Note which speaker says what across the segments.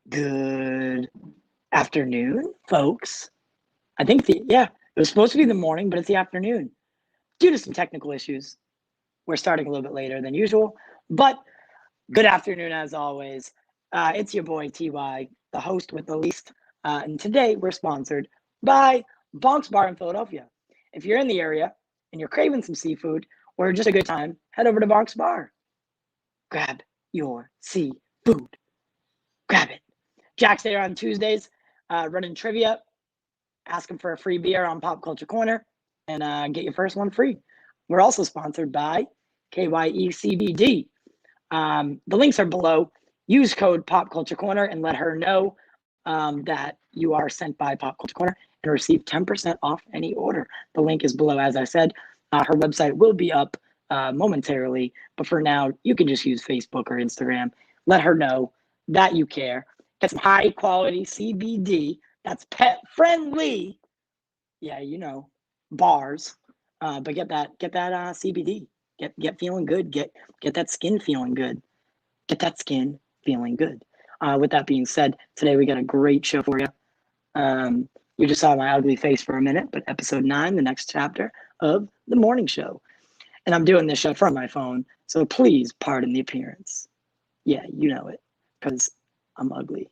Speaker 1: Good afternoon, folks. I think it was supposed to be the morning, but it's the afternoon. Due to some technical issues, we're starting a little bit later than usual, but good afternoon as always. It's your boy TY, the host with the least, and today we're sponsored by Bonk's Bar in Philadelphia. If you're in the area and you're craving some seafood or just a good time, head over to Bonk's Bar. Grab your seafood. Grab it. Jack's there on Tuesdays, running trivia. Ask him for a free beer on Pop Culture Corner and get your first one free. We're also sponsored by KYECBD. The links are below. Use code Pop Culture Corner and let her know that you are sent by Pop Culture Corner and receive 10% off any order. The link is below, as I said. Her website will be up momentarily, but for now, you can just use Facebook or Instagram. Let her know that you care. Get some high quality CBD that's pet friendly. Yeah, bars. But get that CBD. Get feeling good. Get that skin feeling good. Get that skin feeling good. With that being said, today we got a great show for you. You just saw my ugly face for a minute, but episode 9, the next chapter of the morning show. And I'm doing this show from my phone, so please pardon the appearance. Yeah, you know it, because I'm ugly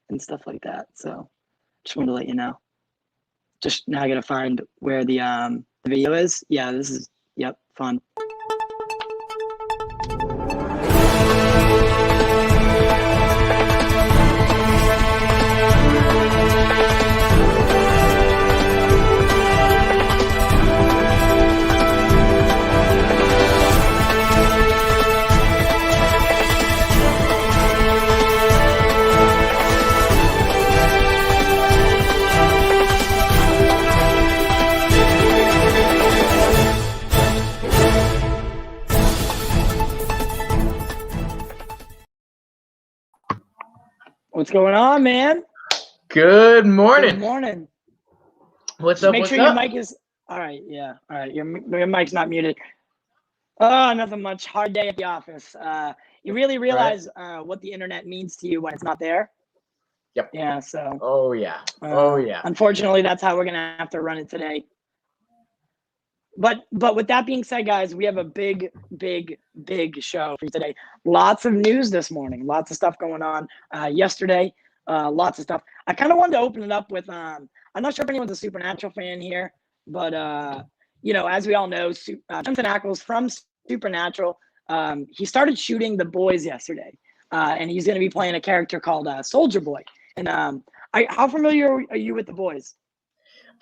Speaker 1: and stuff like that. So just wanted to let you know. Just now I gotta find where the video is. Yeah, this is fun. What's going on, man?
Speaker 2: Good morning.
Speaker 1: Good morning.
Speaker 2: What's
Speaker 1: Just
Speaker 2: up?
Speaker 1: make
Speaker 2: What's
Speaker 1: sure
Speaker 2: up?
Speaker 1: your mic is all right. Yeah, all right. Your mic's not muted. Oh, nothing much. Hard day at the office. You really realize what the internet means to you when it's not there.
Speaker 2: Yep.
Speaker 1: Yeah. So.
Speaker 2: Oh yeah.
Speaker 1: Unfortunately, that's how we're gonna have to run it today. But with that being said, guys, we have a big show for you today. Lots of news this morning. Lots of stuff going on. Yesterday, lots of stuff. I kind of wanted to open it up with. I'm not sure if anyone's a Supernatural fan here, but as we all know, Jonathan Ackles from Supernatural, he started shooting The Boys yesterday, and he's going to be playing a character called Soldier Boy. And how familiar are you with The Boys?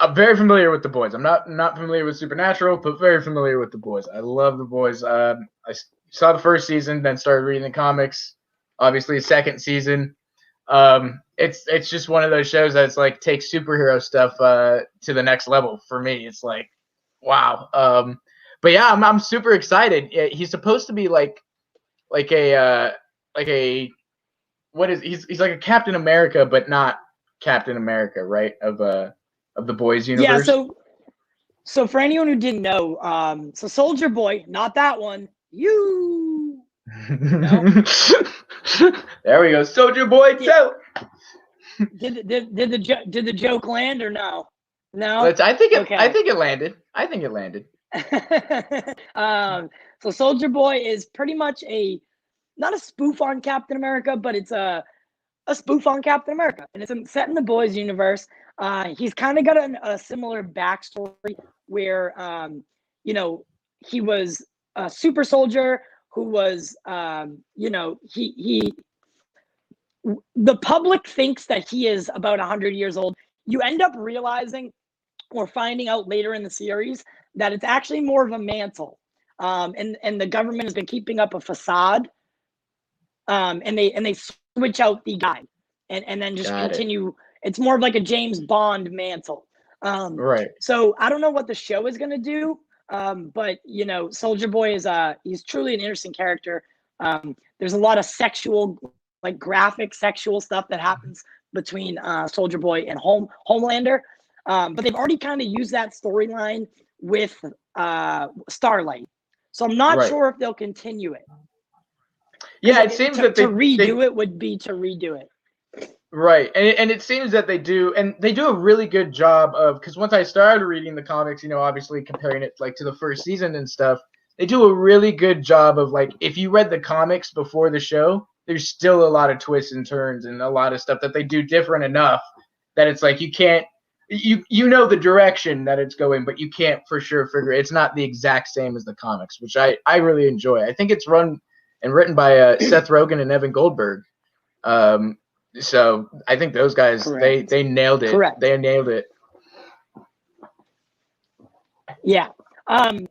Speaker 2: I'm very familiar with The Boys. I'm not familiar with Supernatural, but very familiar with The Boys. I love The Boys. I saw the first season, then started reading the comics. Obviously, second season. It's just one of those shows that's like takes superhero stuff to the next level for me. It's like, wow. But yeah, I'm super excited. He's supposed to be like a what is he's like a Captain America, but not Captain America, right? Of the Boys universe.
Speaker 1: Yeah, so for anyone who didn't know, so Soldier Boy, not that one. You. No?
Speaker 2: There we go, Soldier Boy too.
Speaker 1: Did the joke land or no? No.
Speaker 2: I think it landed.
Speaker 1: So Soldier Boy is pretty much not a spoof on Captain America, but it's a spoof on Captain America, and it's set in the Boys universe. He's kind of got a similar backstory where, he was a super soldier who was, the public thinks that he is about 100 years old. You end up realizing or finding out later in the series that it's actually more of a mantle. And the government has been keeping up a facade. And they switch out the guy and then just continue. It's more of like a James Bond mantle.
Speaker 2: Right.
Speaker 1: So I don't know what the show is going to do. But Soldier Boy is he's truly an interesting character. There's a lot of graphic sexual stuff that happens between Soldier Boy and Homelander. But they've already kind of used that storyline with Starlight. So I'm not sure if they'll continue it.
Speaker 2: Yeah, it seems that
Speaker 1: to redo it would be to redo it.
Speaker 2: Right. And it seems that they do a really good job of, because once I started reading the comics, obviously comparing it like to the first season and stuff, they do a really good job of like, if you read the comics before the show, there's still a lot of twists and turns and a lot of stuff that they do different enough that it's like you can't you know the direction that it's going, but you can't for sure figure it's not the exact same as the comics, which I really enjoy. I think it's run and written by Seth Rogen and Evan Goldberg. So I think those guys they nailed it.
Speaker 1: Correct.
Speaker 2: They nailed it.
Speaker 1: Yeah. And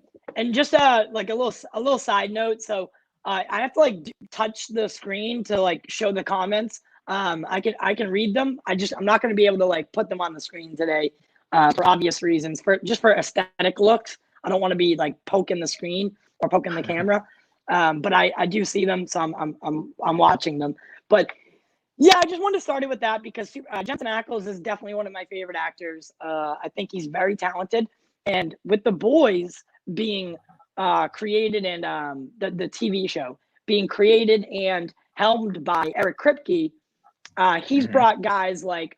Speaker 1: just like a little side note. So I have to like touch the screen to like show the comments. I can read them. I'm not going to be able to like put them on the screen today for obvious reasons. For aesthetic looks, I don't want to be like poking the screen or poking the camera. But I do see them, so I'm watching them. But yeah, I just wanted to start it with that because Jensen Ackles is definitely one of my favorite actors. I think he's very talented, and with The Boys being created and the TV show being created and helmed by Eric Kripke, he's brought guys like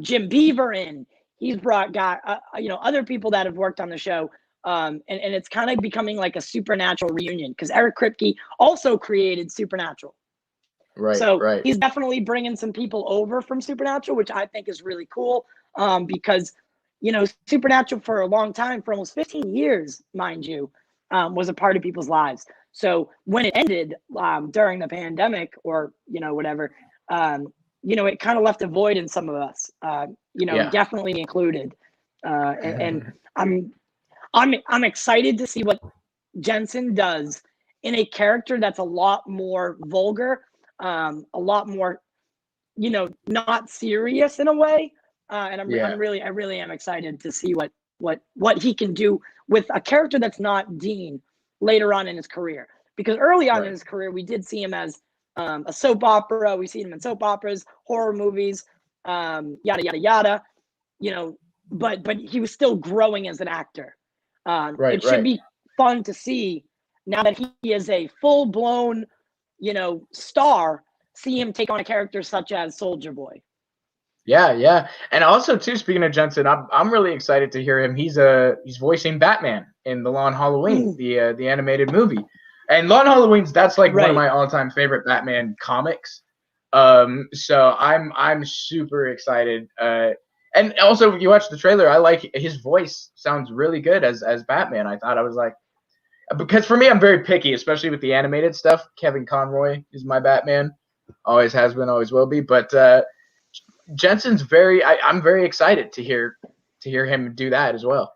Speaker 1: Jim Beaver in. He's brought other people that have worked on the show. And it's kind of becoming like a Supernatural reunion because Eric Kripke also created Supernatural.
Speaker 2: Right.
Speaker 1: So
Speaker 2: right.
Speaker 1: he's definitely bringing some people over from Supernatural, which I think is really cool because, Supernatural for a long time, for almost 15 years, mind you, was a part of people's lives. So when it ended during the pandemic or, whatever, it kind of left a void in some of us, definitely included. And I'm excited to see what Jensen does in a character that's a lot more vulgar, a lot more, not serious in a way. And I really am excited to see what he can do with a character that's not Dean later on in his career. Because early on in his career, we did see him as a soap opera. We see him in soap operas, horror movies, yada yada yada. But he was still growing as an actor. It should be fun to see now that he is a full-blown, star, see him take on a character such as Soldier Boy.
Speaker 2: Yeah. And also too, speaking of Jensen, I'm really excited to hear him. He's voicing Batman in the Long Halloween, the animated movie. And Long Halloween's that's like one of my all-time favorite Batman comics. So I'm super excited. And also, if you watch the trailer, I like his voice sounds really good as Batman. I was like, because for me, I'm very picky, especially with the animated stuff. Kevin Conroy is my Batman, always has been, always will be. But Jensen's I'm very excited to hear him do that as well.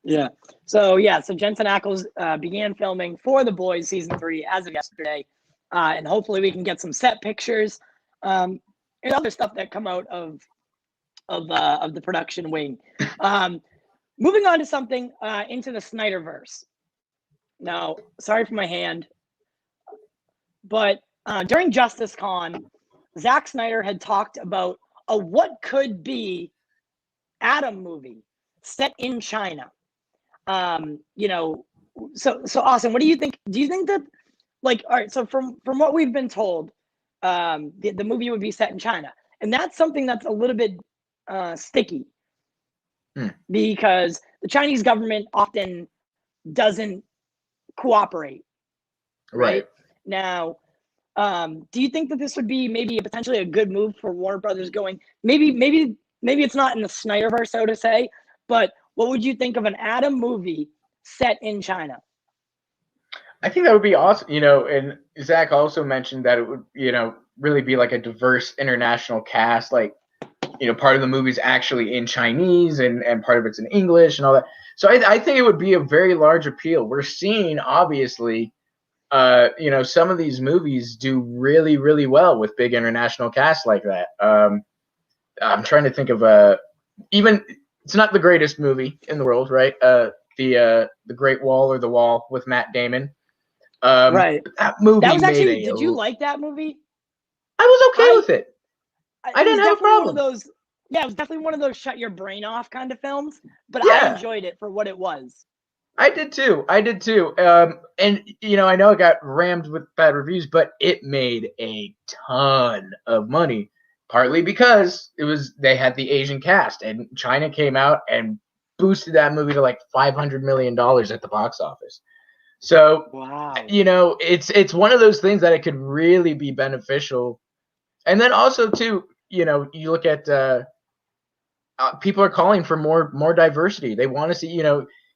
Speaker 1: Yeah. So Jensen Ackles began filming for The Boys season 3 as of yesterday, and hopefully we can get some set pictures and other stuff that come out of the production wing. Moving on to something into the Snyderverse. Now, sorry for my hand, but during Justice Con, Zack Snyder had talked about a what could be Atom movie set in China. So Austin, what do you think? Do you think that, like, all right, so from what we've been told, the movie would be set in China, and that's something that's a little bit sticky because the Chinese government often doesn't cooperate. Right now, do you think that this would be maybe potentially a good move for Warner Brothers going? Maybe it's not in the Snyderverse, so to say, but what would you think of an Atom movie set in China?
Speaker 2: I think that would be awesome. And Zack also mentioned that it would, really be like a diverse international cast. Like, part of the movie's actually in Chinese and part of it's in English and all that. So I think it would be a very large appeal. We're seeing, obviously, some of these movies do really, really well with big international casts like that. I'm trying to think of even it's not the greatest movie in the world, right? The Great Wall or The Wall with Matt Damon. That movie
Speaker 1: that was actually. Did you like that movie?
Speaker 2: I was okay with it. I didn't have a problem.
Speaker 1: It was definitely one of those shut your brain off kind of films, but I enjoyed it for what it was.
Speaker 2: I did too. And I know it got rammed with bad reviews, but it made a ton of money. Partly because they had the Asian cast, and China came out and boosted that movie to like $500 million at the box office. So,
Speaker 1: Wow.
Speaker 2: it's one of those things that it could really be beneficial. And then also too, you look at people are calling for more diversity. They want to see,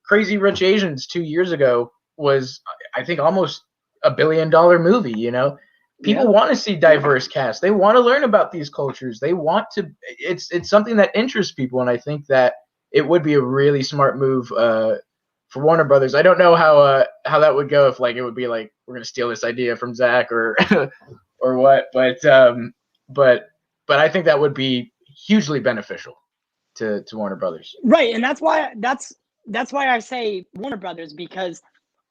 Speaker 2: Crazy Rich Asians 2 years ago was, I think, almost $1 billion movie. People want to see diverse cast. They want to learn about these cultures. They want to. It's something that interests people, and I think that it would be a really smart move for Warner Brothers. I don't know how that would go, if like it would be like, we're gonna steal this idea from Zack or or what, but I think that would be hugely beneficial to Warner Brothers.
Speaker 1: Right, and that's why I say Warner Brothers, because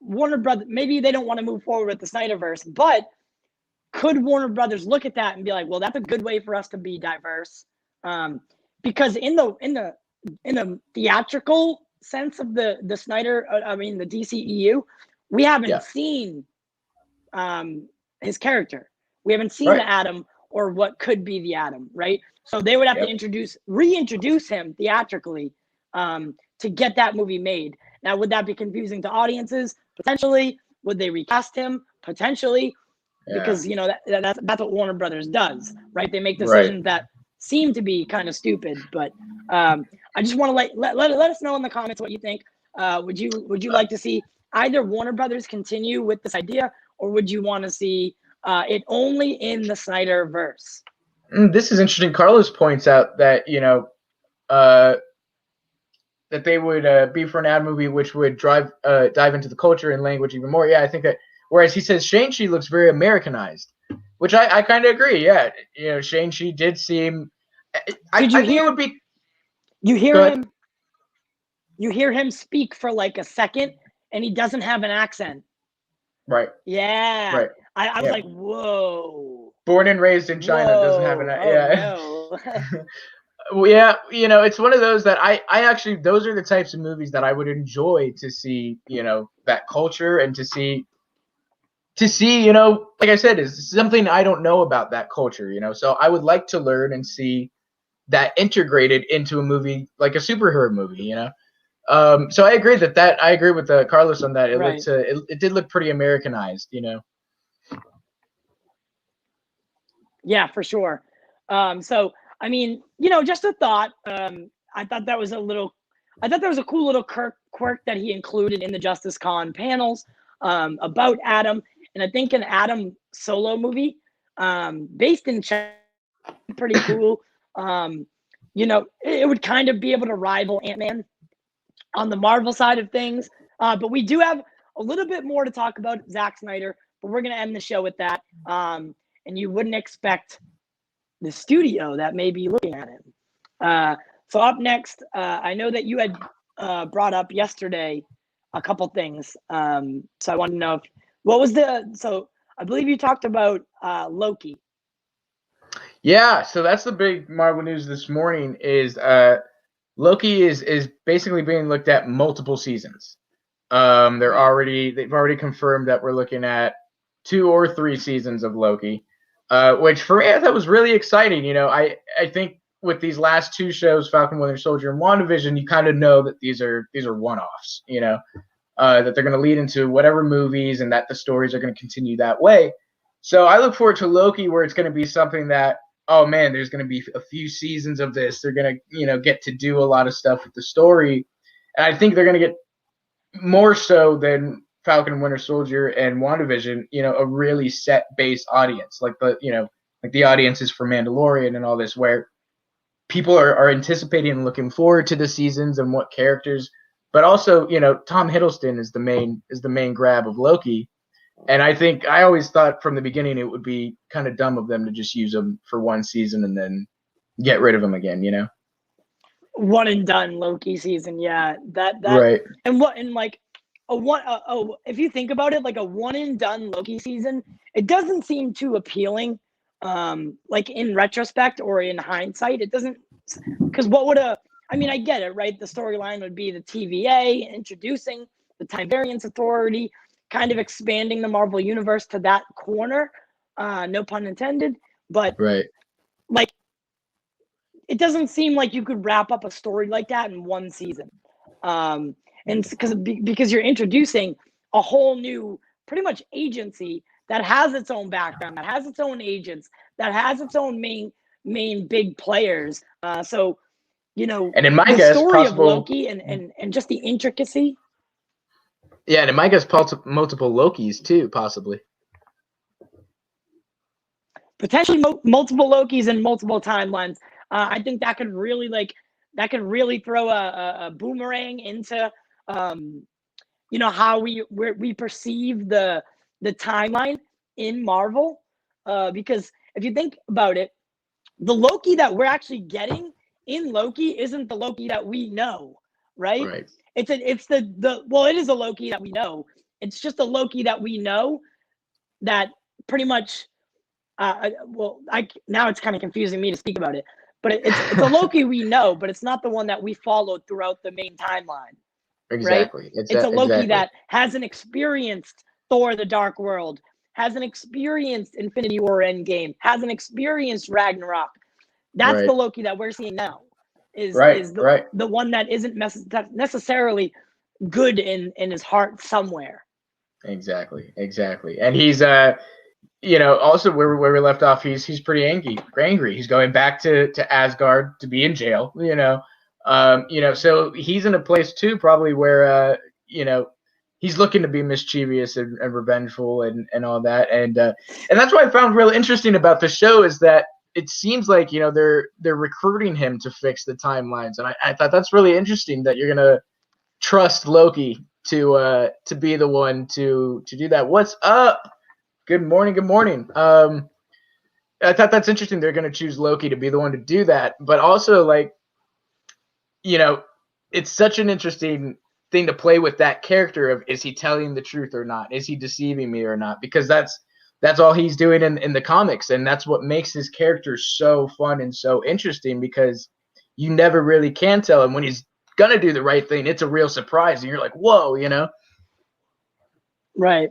Speaker 1: Warner Brothers, maybe they don't want to move forward with the Snyderverse, but could Warner Brothers look at that and be like, well, that's a good way for us to be diverse? Because in the theatrical sense of the Snyder, the DCEU, we haven't seen his character. We haven't seen the Atom, or what could be the Atom, right? So they would have to reintroduce him theatrically to get that movie made. Now, would that be confusing to audiences? Potentially. Would they recast him? Potentially. Because that's what Warner Brothers does, right? They make decisions that seem to be kind of stupid, but I just want to let us know in the comments what you think. Would you like to see either Warner Brothers continue with this idea, or would you want to see it only in the Snyderverse?
Speaker 2: This is interesting. Carlos points out that that they would be for an ad movie which would dive into the culture and language even more. Yeah, I think that. Whereas he says Shang-Chi looks very Americanized, which I kind of agree. Yeah, Shang-Chi did seem. I think it would be.
Speaker 1: You hear him speak for like a second, and he doesn't have an accent.
Speaker 2: Right.
Speaker 1: Yeah.
Speaker 2: Right.
Speaker 1: I was like, whoa.
Speaker 2: Born and raised in China, doesn't have an accent.
Speaker 1: No.
Speaker 2: Well, yeah, it's one of those that I actually, those are the types of movies that I would enjoy to see, that culture, and to see, like I said, is something I don't know about that culture, so I would like to learn and see that integrated into a movie, like a superhero movie, so I agree I agree with Carlos on that. It looked, it did look pretty Americanized,
Speaker 1: Yeah, for sure. So I mean, just a thought. I thought that was a cool little quirk that he included in the Justice Con panels about Adam. And I think an Adam solo movie based in China, pretty cool. It would kind of be able to rival Ant-Man on the Marvel side of things. But we do have a little bit more to talk about Zack Snyder, but we're going to end the show with that. And you wouldn't expect the studio that may be looking at him. So up next, I know that you had brought up yesterday a couple things. So I want to know so I believe you talked about Loki.
Speaker 2: Yeah, so that's the big Marvel news this morning is Loki is basically being looked at multiple seasons. They've already confirmed that we're looking at 2 or 3 seasons of Loki. Which for me, I thought was really exciting. I think with these last 2 shows, Falcon Winter Soldier and WandaVision, you kind of know that these are one-offs, that they're going to lead into whatever movies, and that the stories are going to continue that way. So I look forward to Loki, where it's going to be something that, oh man, there's going to be a few seasons of this. They're going to, get to do a lot of stuff with the story. And I think they're going to get more so than Falcon and Winter Soldier and WandaVision, a really set base audience, like the audiences for Mandalorian and all this, where people are anticipating and looking forward to the seasons and what characters, but also, Tom Hiddleston is the main grab of Loki. And I always thought from the beginning it would be kind of dumb of them to just use him for 1 season and then get rid of him again,
Speaker 1: One and done Loki season, yeah. That
Speaker 2: right.
Speaker 1: And like if you think about it, like a one and done Loki season, it doesn't seem too appealing. Like in retrospect or in hindsight, it doesn't, because I get it, right? The storyline would be the TVA introducing the the Time Variance Authority, kind of expanding the Marvel Universe to that corner. No pun intended. But
Speaker 2: Right.
Speaker 1: like, it doesn't seem like you could wrap up a story like that in one season. And because you're introducing a whole new, pretty much agency that has its own background, that has its own agents, that has its own main big players. So,
Speaker 2: And in my
Speaker 1: the
Speaker 2: guess,
Speaker 1: story of
Speaker 2: possible
Speaker 1: Loki and just the intricacy.
Speaker 2: Yeah, and in my guess, multiple Lokis too, possibly.
Speaker 1: Potentially multiple Lokis and multiple timelines. I think that could really throw a boomerang into how we perceive the timeline in Marvel. Because if you think about it, the Loki that we're actually getting in Loki isn't the Loki that we know, right?
Speaker 2: Right.
Speaker 1: It is a Loki that we know. It's just a Loki that we know that pretty much. Now it's kind of confusing me to speak about it, but it's a Loki we know, but it's not the one that we followed throughout the main timeline.
Speaker 2: Exactly.
Speaker 1: Right? It's a Loki
Speaker 2: exactly.
Speaker 1: that hasn't experienced Thor: The Dark World, hasn't experienced Infinity War Endgame, hasn't experienced Ragnarok. That's
Speaker 2: Right.
Speaker 1: the Loki that we're seeing now. Is the one that isn't necessarily good in his heart somewhere.
Speaker 2: Exactly. And he's also where we left off, he's pretty angry. He's going back to Asgard to be in jail, so he's in a place too, probably where he's looking to be mischievous and revengeful and all that. And that's what I found real interesting about the show is that it seems like, they're recruiting him to fix the timelines. And I thought that's really interesting that you're going to trust Loki to be the one to do that. What's up? Good morning. I thought that's interesting. They're going to choose Loki to be the one to do that. But also, it's such an interesting thing to play with that character of, is he telling the truth or not? Is he deceiving me or not? Because that's all he's doing in the comics. And that's what makes his character so fun and so interesting, because you never really can tell him. When he's going to do the right thing, it's a real surprise. And you're like, whoa,
Speaker 1: Right.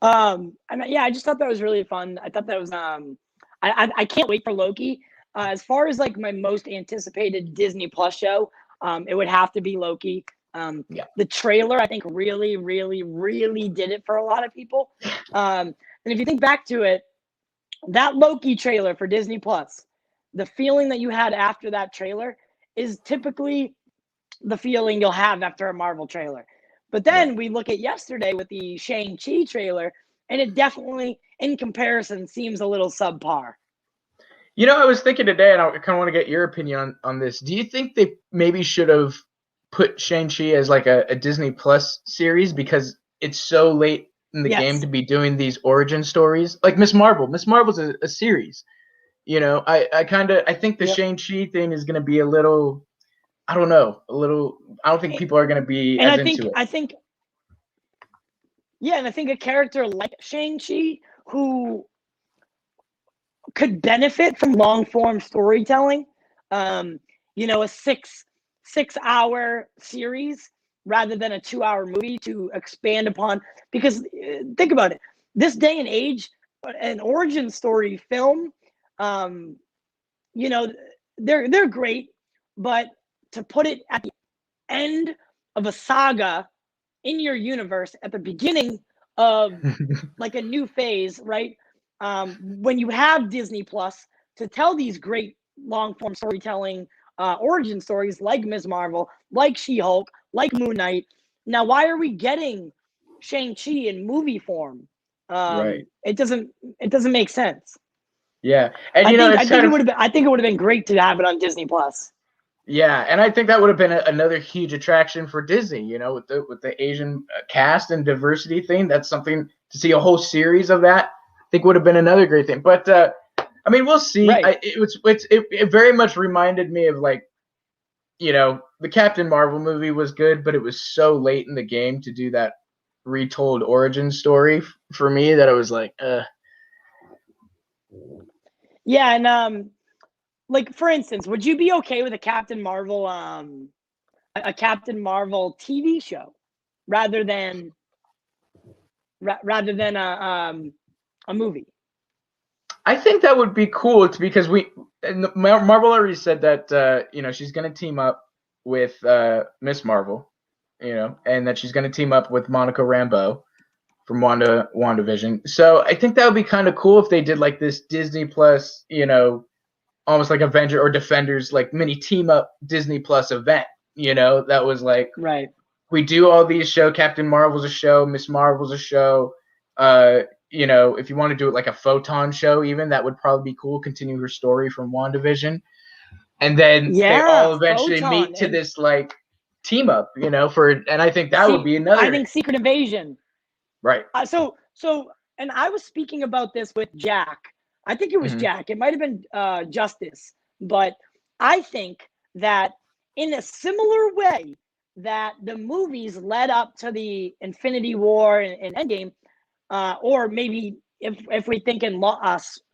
Speaker 1: I just thought that was really fun. I thought that was I can't wait for Loki. As far as like my most anticipated Disney Plus show, it would have to be Loki. The trailer, I think, really, really, really did it for a lot of people. And if you think back to it, that Loki trailer for Disney Plus, the feeling that you had after that trailer is typically the feeling you'll have after a Marvel trailer. But then we look at yesterday with the Shang-Chi trailer, and it definitely, in comparison, seems a little subpar.
Speaker 2: I was thinking today, and I kind of want to get your opinion on this. Do you think they maybe should have put Shang-Chi as like a Disney Plus series, because it's so late in the game to be doing these origin stories? Like Miss Marvel. Miss Marvel's a series. I think the Shang-Chi thing is going to be a little, I don't know, I don't think people are going to be into it.
Speaker 1: I think a character like Shang-Chi, who could benefit from long-form storytelling, a 6-hour series rather than a 2-hour movie to expand upon. Because think about it, this day and age, an origin story film, they're great, but to put it at the end of a saga in your universe at the beginning of like a new phase, right? When you have Disney Plus to tell these great long form storytelling origin stories like Ms. Marvel, like She-Hulk, like Moon Knight. Now, why are we getting Shang-Chi in movie form?
Speaker 2: Right.
Speaker 1: It doesn't make sense.
Speaker 2: Yeah. And
Speaker 1: I think it would have been great to have it on Disney Plus.
Speaker 2: Yeah, and I think that would have been another huge attraction for Disney, with the Asian cast and diversity thing. That's something to see a whole series of that. I think would have been another great thing. But we'll see.
Speaker 1: Right.
Speaker 2: It very much reminded me of the Captain Marvel movie was good, but it was so late in the game to do that retold origin story for me that I was like,
Speaker 1: Yeah, and like for instance, would you be okay with a Captain Marvel TV show? rather than a movie.
Speaker 2: I think that would be cool because Marvel already said that she's going to team up with Miss Marvel, and that she's going to team up with Monica Rambeau from WandaVision. So I think that would be kind of cool if they did like this Disney Plus, almost like Avenger or Defenders, like mini team up Disney Plus event. That was like,
Speaker 1: right.
Speaker 2: We do all these show. Captain Marvel's a show. Miss Marvel's a show. If you want to do it like a Photon show, even that would probably be cool. Continue her story from WandaVision, and then they all eventually meet to this like team up. And I think that would be another.
Speaker 1: I think Secret Invasion.
Speaker 2: Right.
Speaker 1: So, and I was speaking about this with Jack. I think it was Jack. It might have been Justice, but I think that in a similar way that the movies led up to the Infinity War and Endgame, or maybe if we think in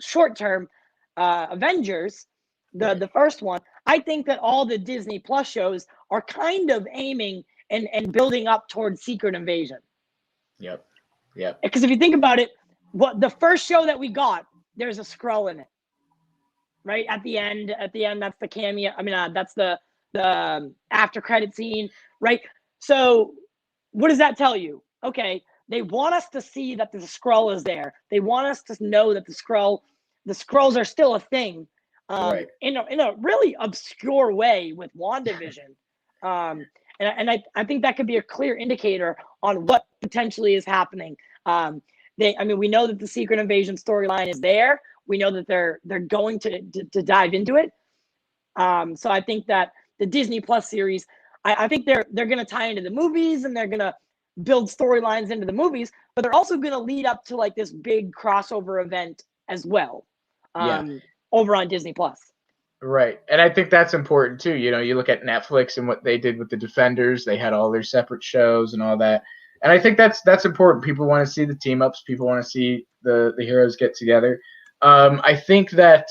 Speaker 1: short term, Avengers, the first one, I think that all the Disney Plus shows are kind of aiming and building up towards Secret Invasion.
Speaker 2: Yep.
Speaker 1: Because if you think about it, what the first show that we got, there's a Skrull in it, right? At the end, that's the cameo. I mean, that's the after credit scene, right? So, what does that tell you? Okay, they want us to see that the Skrull is there. They want us to know that the Skrulls are still a thing,
Speaker 2: right.
Speaker 1: in a really obscure way with WandaVision. And I think that could be a clear indicator on what potentially is happening. We know that the Secret Invasion storyline is there. We know that they're going to dive into it. So I think that the Disney Plus series, I think they're going to tie into the movies and they're going to build storylines into the movies, but they're also going to lead up to like this big crossover event as well. Over on Disney Plus.
Speaker 2: Right. And I think that's important too. You look at Netflix and what they did with the Defenders, they had all their separate shows and all that. And I think that's important. People want to see the team ups. People want to see the heroes get together. I think that,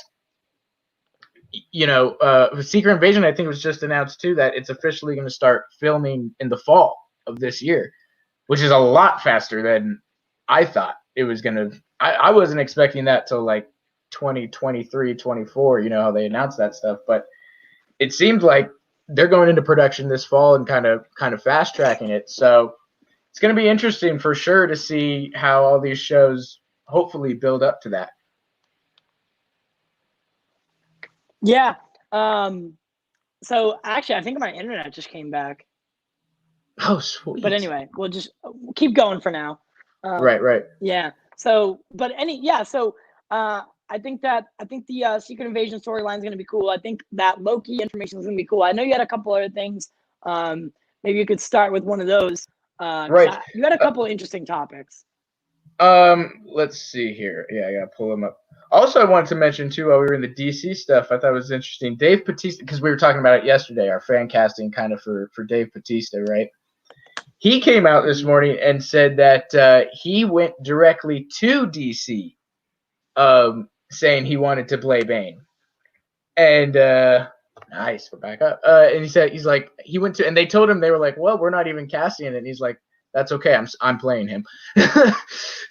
Speaker 2: Secret Invasion, I think it was just announced too that it's officially going to start filming in the fall of this year, which is a lot faster than I thought it was going to. I wasn't expecting that till like 2023, 24, how they announced that stuff. But it seemed like they're going into production this fall and kind of fast tracking it. So it's going to be interesting for sure to see how all these shows hopefully build up to that.
Speaker 1: Yeah. So actually, I think my internet just came back.
Speaker 2: Oh, sweet.
Speaker 1: But anyway, we'll just keep going for now.
Speaker 2: Right.
Speaker 1: Yeah. So, I think the Secret Invasion storyline is going to be cool. I think that Loki information is going to be cool. I know you had a couple other things. Maybe you could start with one of those.
Speaker 2: Right.
Speaker 1: You had a couple of interesting topics.
Speaker 2: Let's see here. Yeah, I gotta pull them up. Also, I wanted to mention too, while we were in the DC stuff, I thought it was interesting. Dave Batista, because we were talking about it yesterday, our fan casting kind of for Dave Batista, right? He came out this morning and said that he went directly to DC, saying he wanted to play Bane. And nice, we're back up. And he went to, and they told him, they were like, well, we're not even casting it. And he's like, that's okay. I'm playing him.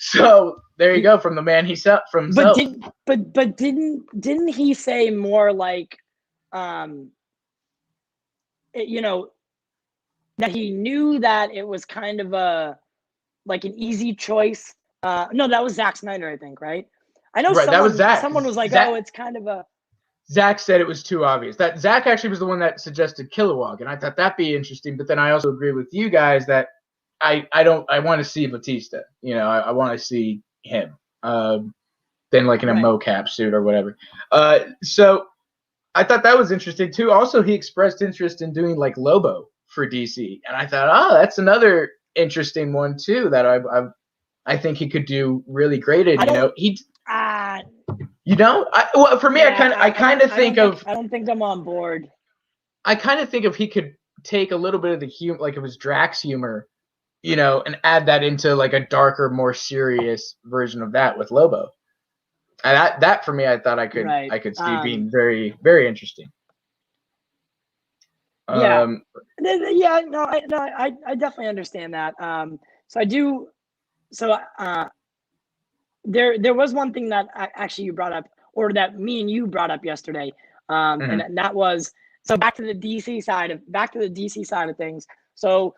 Speaker 2: So there you go, from the man from himself.
Speaker 1: But didn't he say more like, that he knew that it was kind of an easy choice? No, that was Zack Snyder, I think, right? I know
Speaker 2: that was Zack.
Speaker 1: Someone was like,
Speaker 2: Zack,
Speaker 1: it's kind of a.
Speaker 2: Zack said it was too obvious. That Zack actually was the one that suggested Kilowog, and I thought that'd be interesting. But then I also agree with you guys that I want to see Batista. I want to see him. Then like in a mocap suit or whatever. So I thought that was interesting too. Also, he expressed interest in doing like Lobo for DC, and I thought, that's another interesting one too that I think he could do really great in. For me, I kind of think of.
Speaker 1: I don't think I'm on board.
Speaker 2: I kind of think if he could take a little bit of the humor, like it was Drax humor, and add that into like a darker, more serious version of that with Lobo. And that for me, I thought I could see being very, very interesting.
Speaker 1: Yeah. Yeah, no, I definitely understand that. So I do. So there was one thing that actually you brought up, or that me and you brought up yesterday,
Speaker 2: Mhm.
Speaker 1: and that was, so back to the DC side of things. So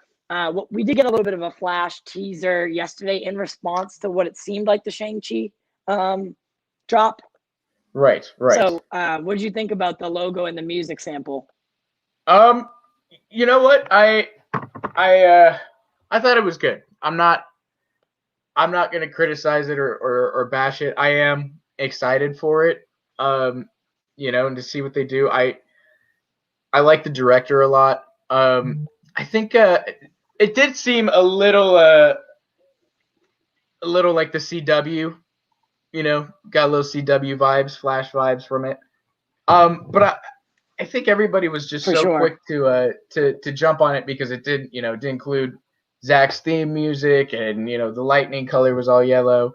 Speaker 1: we did get a little bit of a flash teaser yesterday in response to what it seemed like the Shang-Chi drop.
Speaker 2: Right.
Speaker 1: So what did you think about the logo and the music sample?
Speaker 2: You know what? I thought it was good. I'm not going to criticize it or bash it. I am excited for it. And to see what they do. I like the director a lot. I think it did seem a little like the CW. Got a little CW vibes, Flash vibes from it. But I think everybody was just
Speaker 1: For
Speaker 2: so
Speaker 1: sure.
Speaker 2: quick to jump on it because it did include Zack's theme music, and the lightning color was all yellow.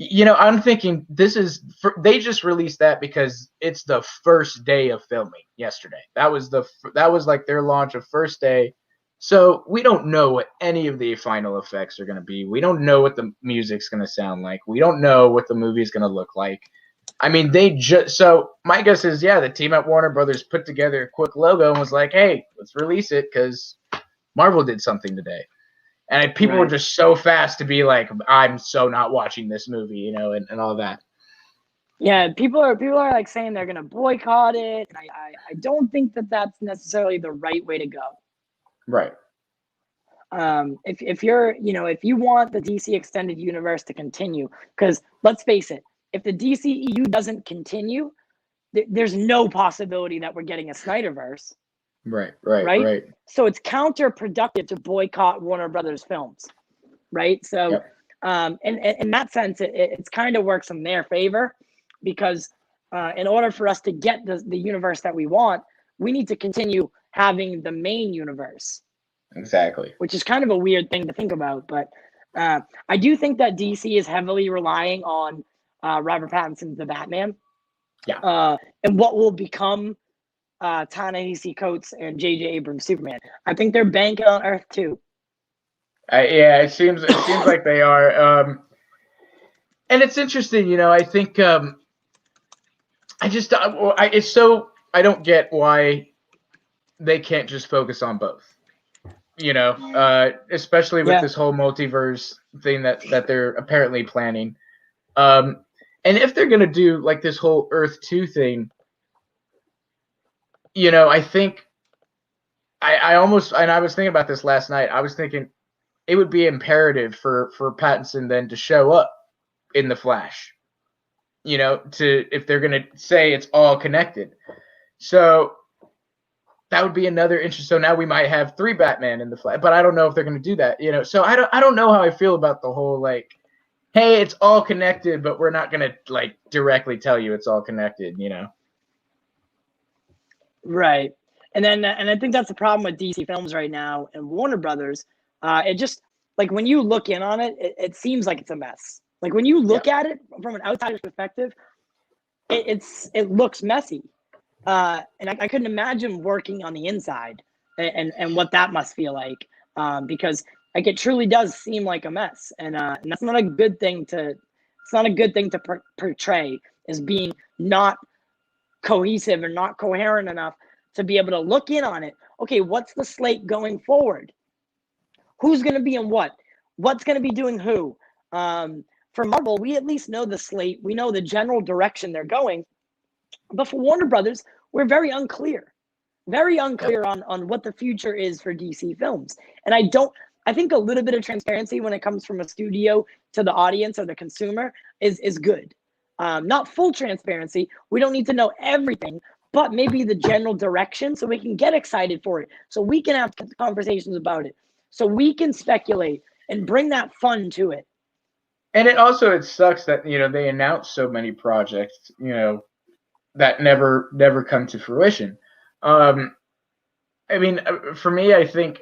Speaker 2: I'm thinking they just released that because it's the first day of filming yesterday. That was like their launch of first day. So we don't know what any of the final effects are going to be. We don't know what the music's going to sound like. We don't know what the movie's going to look like. I mean, so my guess is, yeah, the team at Warner Brothers put together a quick logo and was like, hey, let's release it because Marvel did something today. And people were just so fast to be like, I'm so not watching this movie, and all that.
Speaker 1: Yeah, people are like saying they're gonna boycott it. And I don't think that that's necessarily the right way to go.
Speaker 2: Right.
Speaker 1: If you're, if you want the DC extended universe to continue, because let's face it, if the DCEU doesn't continue, there's no possibility that we're getting a Snyderverse.
Speaker 2: Right.
Speaker 1: So it's counterproductive to boycott Warner Brothers films, right? So, and in that sense, it's kind of works in their favor, because in order for us to get the universe that we want, we need to continue having the main universe.
Speaker 2: Exactly.
Speaker 1: Which is kind of a weird thing to think about, but I do think that DC is heavily relying on Robert Pattinson's The Batman.
Speaker 2: Yeah.
Speaker 1: And what will become Ta-Nehisi Coates and J.J. Abrams' Superman. I think they're banking on Earth too.
Speaker 2: Yeah, it seems like they are. And it's interesting, I think I don't get why they can't just focus on both. Especially with this whole multiverse thing that they're apparently planning. And if they're gonna do like this whole Earth 2 thing, I think I almost, and I was thinking about this last night. I was thinking it would be imperative for Pattinson then to show up in the Flash. If they're gonna say it's all connected. So that would be another interest. So now we might have 3 Batman in the Flash, but I don't know if they're going to do that. So I don't know how I feel about the whole like, hey, it's all connected, but we're not going to like directly tell you it's all connected.
Speaker 1: Right, and I think that's the problem with DC Films right now and Warner Brothers. It just, like, when you look in on it, it seems like it's a mess. Like when you look at it from an outsider's perspective, it looks messy. And I couldn't imagine working on the inside and what that must feel like, because like it truly does seem like a mess, and that's not a good thing to. It's not a good thing to portray as being not cohesive or not coherent enough to be able to look in on it. Okay, what's the slate going forward? Who's going to be in what? What's going to be doing who? For Marvel, we at least know the slate. We know the general direction they're going. But for Warner Brothers, we're very unclear on what the future is for DC Films. And I think a little bit of transparency when it comes from a studio to the audience or the consumer is good. Not full transparency. We don't need to know everything, but maybe the general direction so we can get excited for it. So we can have conversations about it. So we can speculate and bring that fun to it.
Speaker 2: And it sucks that, they announce so many projects, that never come to fruition. I mean, for me, I think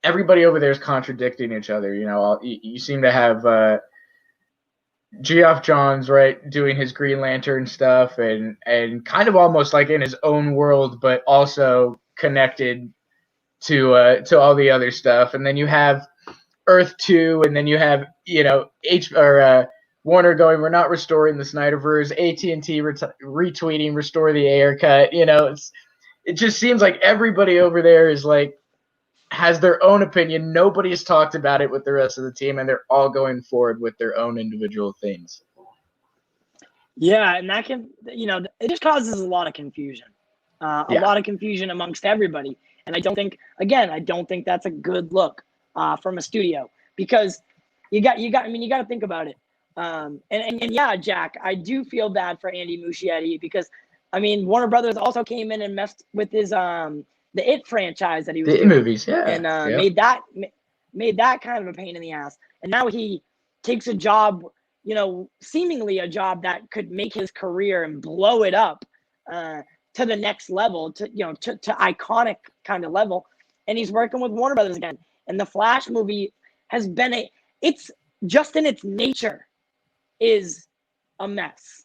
Speaker 2: everybody over there is contradicting each other. You seem to have Geoff Johns, right, doing his Green Lantern stuff and kind of almost like in his own world, but also connected to all the other stuff. And then you have Earth 2, and then you have Warner going, we're not restoring the Snyderverse. AT&T retweeting restore the Ayer cut. It just seems like everybody over there is like has their own opinion. Nobody's talked about it with the rest of the team, and they're all going forward with their own individual things.
Speaker 1: Yeah, and that can, it just causes a lot of confusion. A lot of confusion amongst everybody. And I don't think that's a good look from a studio, because you got to think about it. And yeah, Jack, I do feel bad for Andy Muschietti, because Warner Brothers also came in and messed with his the It franchise that he was
Speaker 2: the
Speaker 1: doing,
Speaker 2: movies,
Speaker 1: and made that kind of a pain in the ass. And now he takes a job, seemingly a job that could make his career and blow it up to the next level, to iconic kind of level. And he's working with Warner Brothers again. And the Flash movie has been it's just in its nature is a mess.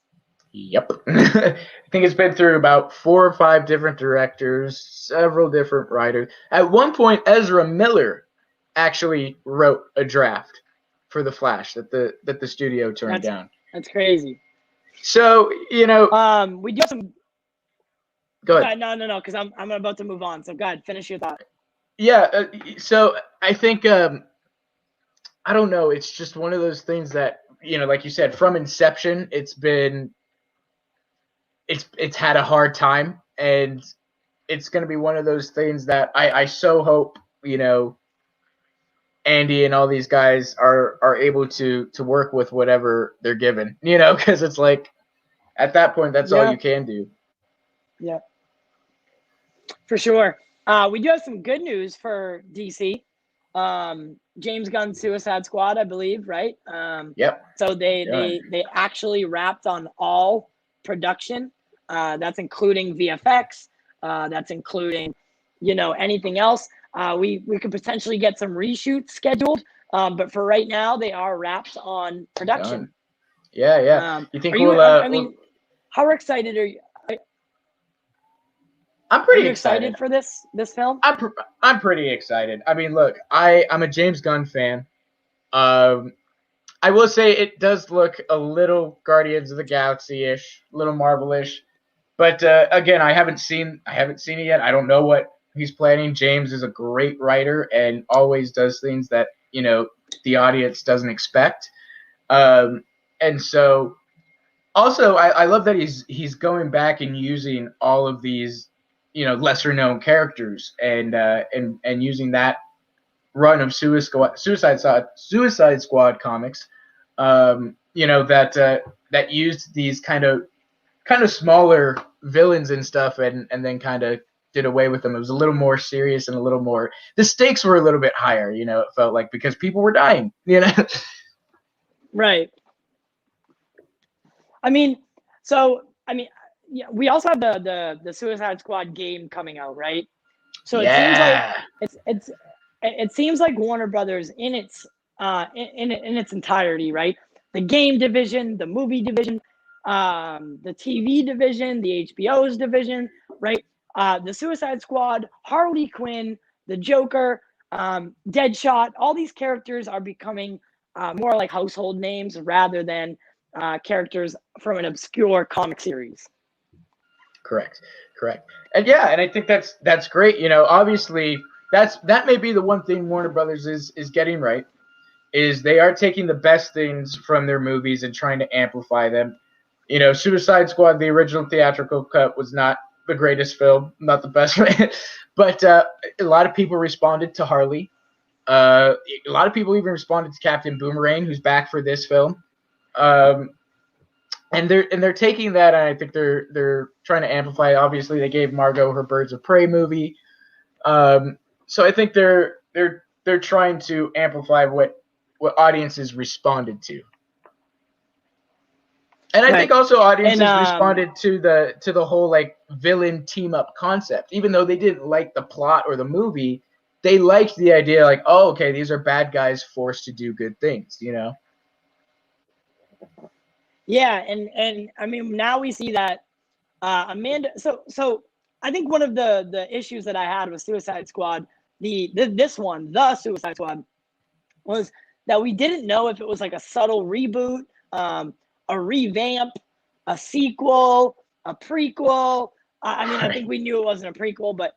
Speaker 2: Yep. I think it's been through about 4 or 5 different directors, several different writers. At one point, Ezra Miller actually wrote a draft for the Flash that the studio turned down.
Speaker 1: That's crazy.
Speaker 2: So,
Speaker 1: we do have some.
Speaker 2: Go ahead.
Speaker 1: No, because I'm about to move on. So go ahead, finish your thought.
Speaker 2: Yeah. So I think I don't know. It's just one of those things that, like you said, from inception, it's had a hard time, and it's going to be one of those things that I so hope, Andy and all these guys are able to work with whatever they're given, because it's like at that point, that's all you can do.
Speaker 1: Yeah, for sure. We do have some good news for DC. James Gunn's Suicide Squad, I believe, right?
Speaker 2: Yep.
Speaker 1: So they actually wrapped on all production. That's including VFX. That's including, anything else. We could potentially get some reshoots scheduled, but for right now, they are wrapped on production.
Speaker 2: Done. Yeah. You think
Speaker 1: how excited are you?
Speaker 2: I'm pretty
Speaker 1: excited for this film.
Speaker 2: I'm pretty excited. Look, I'm a James Gunn fan. I will say it does look a little Guardians of the Galaxy-ish, a little Marvel-ish. But again, I haven't seen it yet. I don't know what he's planning. James is a great writer and always does things that the audience doesn't expect. And so, also, I love that he's going back and using all of these lesser known characters and using that run of Suicide Squad comics. That used these kind of smaller villains and stuff, and then kind of did away with them. It was a little more serious and a little more. The stakes were a little bit higher, it felt like, because people were dying,
Speaker 1: Right. We also have the Suicide Squad game coming out, right? So it seems like Warner Brothers in its entirety, right? The game division, the movie division, the TV division, the HBO's division, right? The Suicide Squad, Harley Quinn, the Joker, Deadshot, all these characters are becoming more like household names rather than characters from an obscure comic series.
Speaker 2: Correct. And I think that's great. Obviously that may be the one thing Warner Brothers is getting right, is they are taking the best things from their movies and trying to amplify them. Suicide Squad, the original theatrical cut, was not the greatest film, not the best, but a lot of people responded to Harley. A lot of people even responded to Captain Boomerang, who's back for this film. And they're taking that, and I think they're trying to amplify it. Obviously, they gave Margot her Birds of Prey movie, so I think they're trying to amplify what audiences responded to. And I think also audiences responded to the whole like villain team up concept. Even though they didn't like the plot or the movie, they liked the idea, like, oh, okay, these are bad guys forced to do good things,
Speaker 1: Yeah, and I mean now we see that Amanda. So I think one of the issues that I had with Suicide Squad, the Suicide Squad, was that we didn't know if it was like a subtle reboot, a revamp, a sequel, a prequel. I mean, I think we knew it wasn't a prequel, but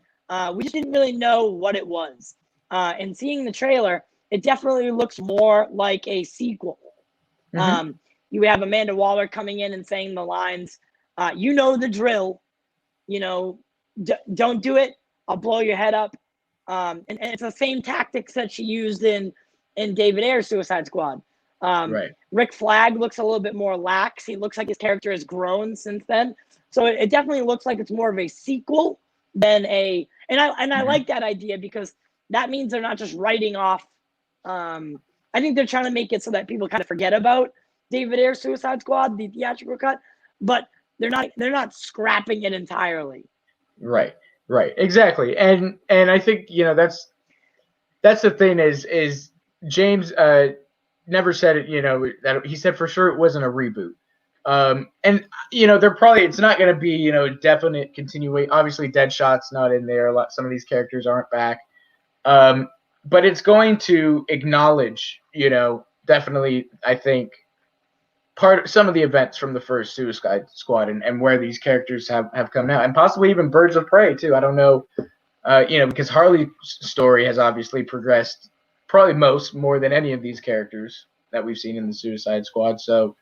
Speaker 1: we just didn't really know what it was. And seeing the trailer, it definitely looks more like a sequel. You have Amanda Waller coming in and saying the lines, you know the drill, you know, don't do it, I'll blow your head up. And it's the same tactics that she used in David Ayer's Suicide Squad.
Speaker 2: Right.
Speaker 1: Rick Flag looks a little bit more lax. He looks like his character has grown since then. So it definitely looks like it's more of a sequel than a. And I like that idea because that means they're not just writing off. I think they're trying to make it so that people kind of forget about David Ayer's Suicide Squad, the theatrical cut, but they're not scrapping it entirely.
Speaker 2: Right. Exactly. And I think, that's the thing is James never said it, that he said for sure it wasn't a reboot. And they're probably, it's not going to be, definite continuation. Obviously Deadshot's not in there. Some of these characters aren't back. But it's going to acknowledge, definitely, I think, some of the events from the first Suicide Squad and where these characters have come out, and possibly even Birds of Prey too. I don't know, because Harley's story has obviously progressed probably more than any of these characters that we've seen in the Suicide Squad. So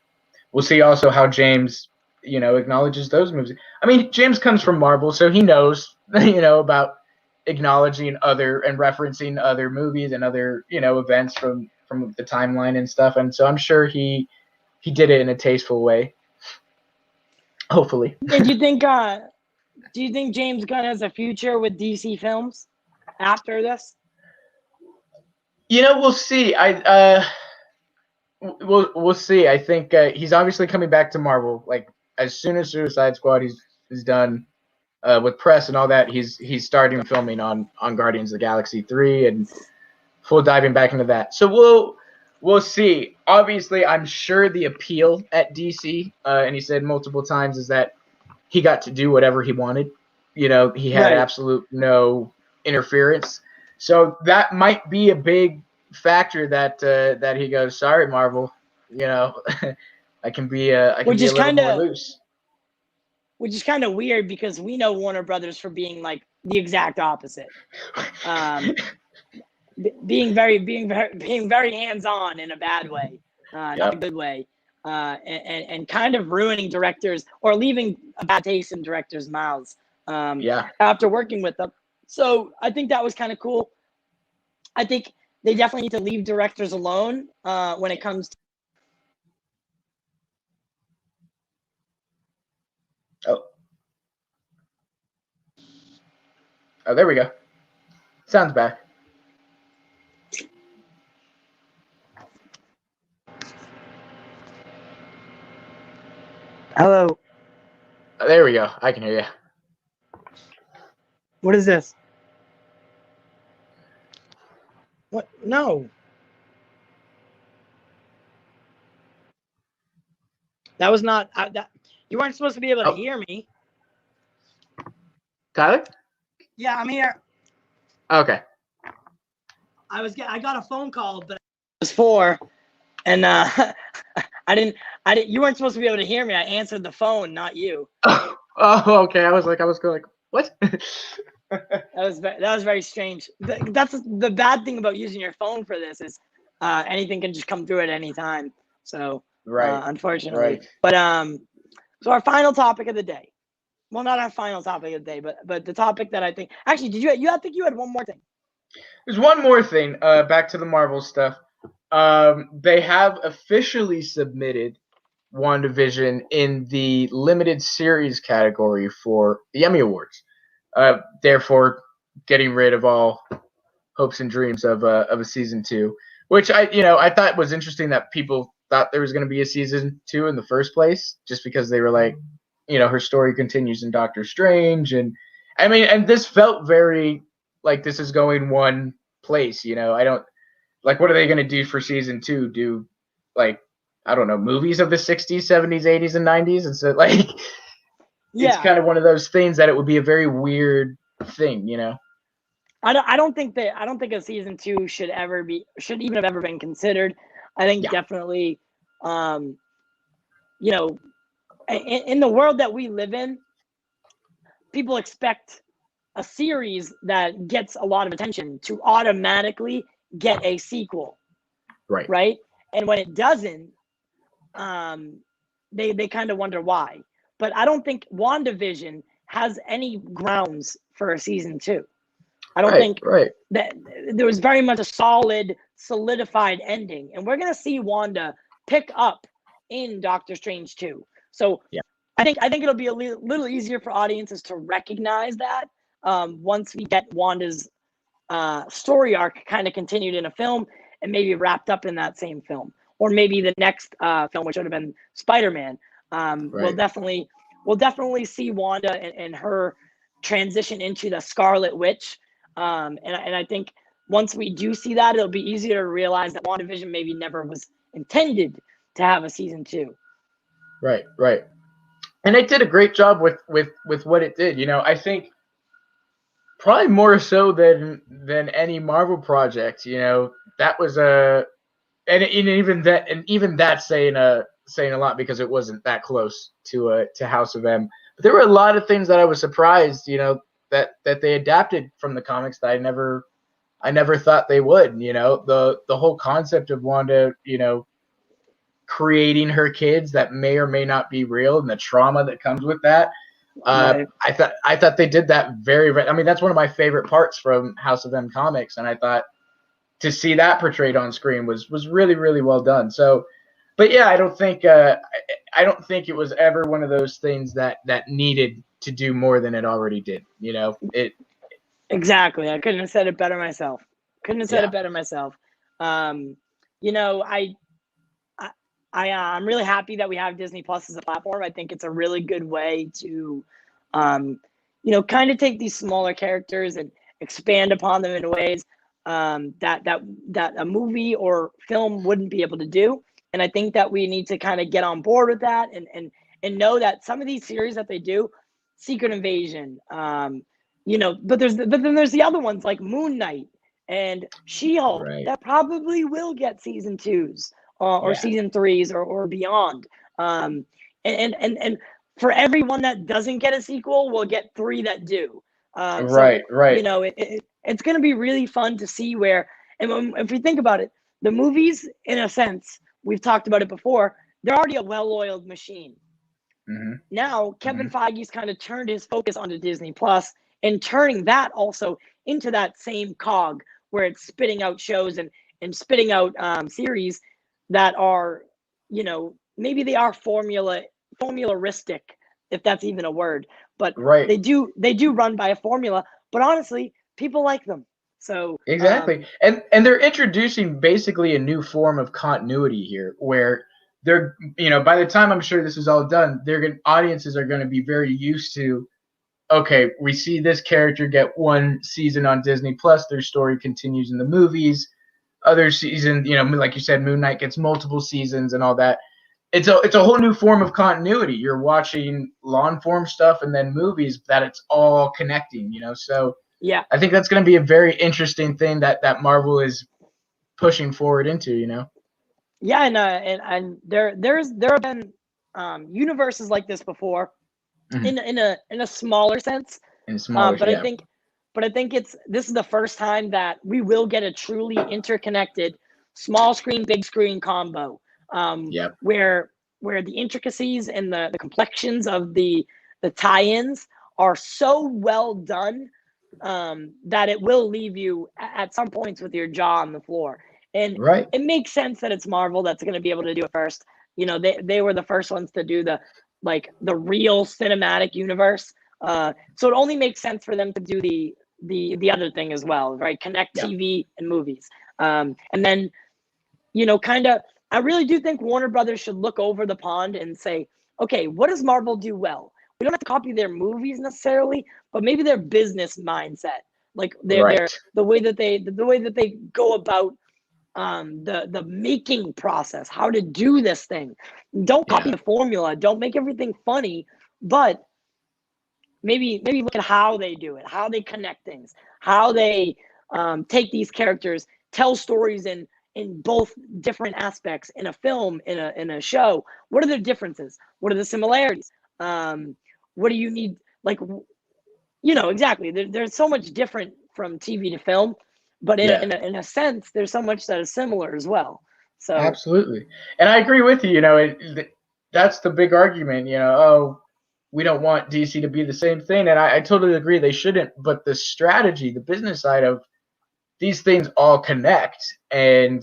Speaker 2: we'll see also how James, acknowledges those movies. I mean, James comes from Marvel, so he knows, about acknowledging other and referencing other movies and other, events from the timeline and stuff. And so I'm sure he did it in a tasteful way. Hopefully.
Speaker 1: And do you think James Gunn has a future with DC films after this?
Speaker 2: We'll see. We'll see. I think he's obviously coming back to Marvel. Like as soon as Suicide Squad is done with press and all that, he's starting filming on Guardians of the Galaxy 3 and full diving back into that. So we'll see. Obviously, I'm sure the appeal at DC, and he said multiple times, is that he got to do whatever he wanted. He had absolute no interference. So that might be a big factor that he goes, sorry, Marvel, I can be a little more loose.
Speaker 1: Which is kind of weird because we know Warner Brothers for being like the exact opposite. Being very hands-on in a bad way, not a good way, and kind of ruining directors or leaving a bad taste in directors' mouths. After working with them, so I think that was kind of cool. I think they definitely need to leave directors alone when it comes to.
Speaker 2: Oh, there we go. Sounds back.
Speaker 1: Hello.
Speaker 2: Oh, there we go. I can hear you.
Speaker 1: What is this? What? No. That was not. You weren't supposed to be able to hear me.
Speaker 2: Tyler?
Speaker 1: Yeah, I'm here.
Speaker 2: Okay.
Speaker 1: I got a phone call, but it was 4, and I didn't. You weren't supposed to be able to hear me. I answered the phone, not you.
Speaker 2: Oh, okay. I was going like, what?
Speaker 1: That was very strange. That's the bad thing about using your phone for this is anything can just come through at any time. So unfortunately,
Speaker 2: right.
Speaker 1: But so our final topic of the day. Well, not our final topic of the day, but the topic that I think actually I think you had one more thing.
Speaker 2: There's one more thing. Back to the Marvel stuff. They have officially submitted WandaVision in the limited series category for the Emmy Awards. Therefore, getting rid of all hopes and dreams of a season 2, which I thought was interesting that people thought there was going to be a season 2 in the first place, just because they were like, her story continues in Doctor Strange, and I mean, and this felt very like this is going one place. I don't like, what are they going to do for season 2? Do like I don't know, movies of the 60s, 70s, 80s, and 90s. And so, like, it's kind of one of those things that it would be a very weird thing, you know?
Speaker 1: I don't think a season 2 should even have ever been considered. I think definitely, you know, in the world that we live in, people expect a series that gets a lot of attention to automatically get a sequel. Right. And when it doesn't, they kind of wonder why. But I don't think WandaVision has any grounds for a season 2. I don't think that there was very much a solidified ending. And we're going to see Wanda pick up in Doctor Strange 2. So I think it'll be a little easier for audiences to recognize that once we get Wanda's story arc kind of continued in a film and maybe wrapped up in that same film. Or maybe the next film, which would have been Spider-Man. We'll definitely see Wanda and her transition into the Scarlet Witch. And I think once we do see that, it'll be easier to realize that WandaVision maybe never was intended to have a season 2.
Speaker 2: Right. And it did a great job with what it did. You know, I think probably more so than any Marvel project. You know, that was even that's saying a lot because it wasn't that close to House of M. But there were a lot of things that I was surprised, you know, that they adapted from the comics that I never thought they would. You know, the whole concept of Wanda, you know, creating her kids that may or may not be real and the trauma that comes with that. I thought they did that very. I mean, that's one of my favorite parts from House of M comics, and I thought to see that portrayed on screen was really, really well done. So, but yeah, I don't think it was ever one of those things that needed to do more than it already did. You know, it
Speaker 1: exactly. I couldn't have said it better myself. You know, I'm really happy that we have Disney Plus as a platform. I think it's a really good way to, you know, kind of take these smaller characters and expand upon them in ways that a movie or film wouldn't be able to do. And I think that we need to kind of get on board with that and know that some of these series that they do, Secret Invasion, you know, but then there's the other ones like Moon Knight and She-Hulk that probably will get season 2s. Or season 3s or beyond. And for everyone that doesn't get a sequel, we'll get 3 that do.
Speaker 2: Right.
Speaker 1: You know, it's going to be really fun to see where, and if we think about it, the movies, in a sense, we've talked about it before, they're already a well-oiled machine.
Speaker 2: Mm-hmm.
Speaker 1: Now, Kevin Feige's kind of turned his focus onto Disney Plus and turning that also into that same cog where it's spitting out shows and spitting out series that are, you know, maybe they are formularistic, if that's even a word, but they do run by a formula. But honestly, people like them. So
Speaker 2: exactly, and they're introducing basically a new form of continuity here, where they're, you know, by the time I'm sure this is all done, audiences are going to be very used to. Okay, we see this character get one season on Disney Plus. Their story continues in the movies. Other season, you know, like you said, Moon Knight gets multiple seasons and all that. It's a whole new form of continuity. You're watching long form stuff and then movies that it's all connecting, you know. So
Speaker 1: yeah,
Speaker 2: I think that's going to be a very interesting thing that Marvel is pushing forward into, you know.
Speaker 1: Yeah, and there have been universes like this before, in a smaller sense. But I think this is the first time that we will get a truly interconnected small screen, big screen combo. Where the intricacies and the complexions of the tie-ins are so well done that it will leave you at some points with your jaw on the floor. And it makes sense that it's Marvel that's going to be able to do it first. You know, they were the first ones to do the real cinematic universe. So it only makes sense for them to do the other thing as well, right? Connect TV and movies. And then, you know, I really do think Warner Brothers should look over the pond and say, okay, what does Marvel do well? We don't have to copy their movies necessarily, but maybe their business mindset, like the way that they go about the making process, how to do this thing. Don't copy the formula. Don't make everything funny, but maybe look at how they do it, how they connect things, how they take these characters, tell stories in both different aspects, in a film, in a show. What are the differences? What are the similarities? What do you need? Like, exactly. There's so much different from TV to film, but in a sense, there's so much that is similar as well. So
Speaker 2: absolutely, and I agree with you. That's the big argument. We don't want DC to be the same thing, and I totally agree they shouldn't. But the strategy, the business side of these things all connect, and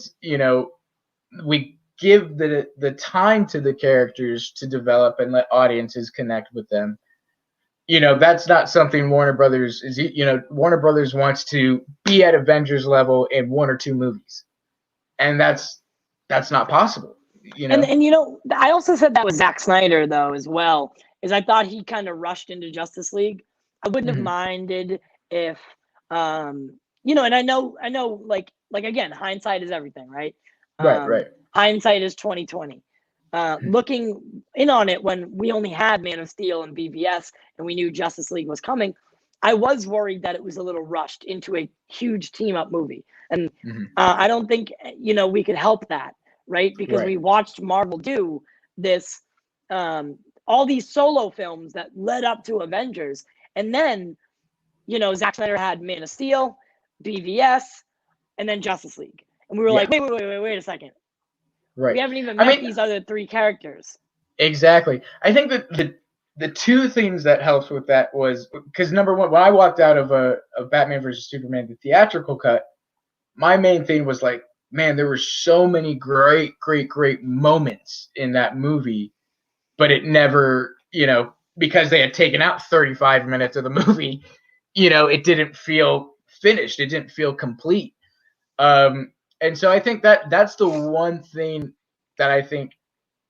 Speaker 2: we give the time to the characters to develop and let audiences connect with them. That's not something Warner Brothers is. Warner Brothers wants to be at Avengers level in 1 or 2 movies, and that's not possible.
Speaker 1: And I also said that with Zack Snyder though as well, is I thought he kind of rushed into Justice League. I wouldn't have minded if and I know like again, hindsight is everything, right?
Speaker 2: Right.
Speaker 1: Hindsight is 2020. Looking in on it when we only had Man of Steel and BVS and we knew Justice League was coming, I was worried that it was a little rushed into a huge team up movie. And I don't think, we could help that, right? Because we watched Marvel do this, all these solo films that led up to Avengers. And then, Zack Snyder had Man of Steel, BVS, and then Justice League. And we were like, wait a second.
Speaker 2: Right.
Speaker 1: We haven't even met these other 3 characters.
Speaker 2: Exactly. I think that the 2 things that helps with that was because number one, when I walked out of Batman versus Superman, the theatrical cut, my main thing was like, man, there were so many great moments in that movie, but it never, because they had taken out 35 minutes of the movie, it didn't feel finished. It didn't feel complete. And so I think that's the one thing that I think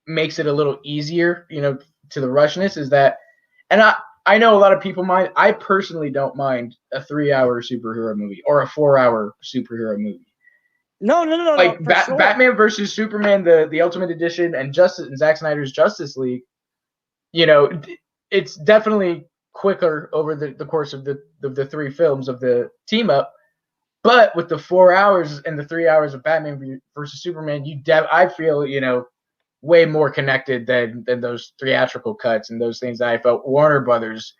Speaker 2: makes it a little easier, to the rushness is that, and I know a lot of people mind. I personally don't mind a 3-hour superhero movie or a 4-hour superhero movie.
Speaker 1: No.
Speaker 2: Like
Speaker 1: Sure.
Speaker 2: Batman versus Superman, the Ultimate Edition, and Zack Snyder's Justice League. It's definitely quicker over the course of the 3 films of the team up. But with the 4 hours and the 3 hours of Batman versus Superman, I feel, way more connected than those theatrical cuts and those things that I felt Warner Brothers,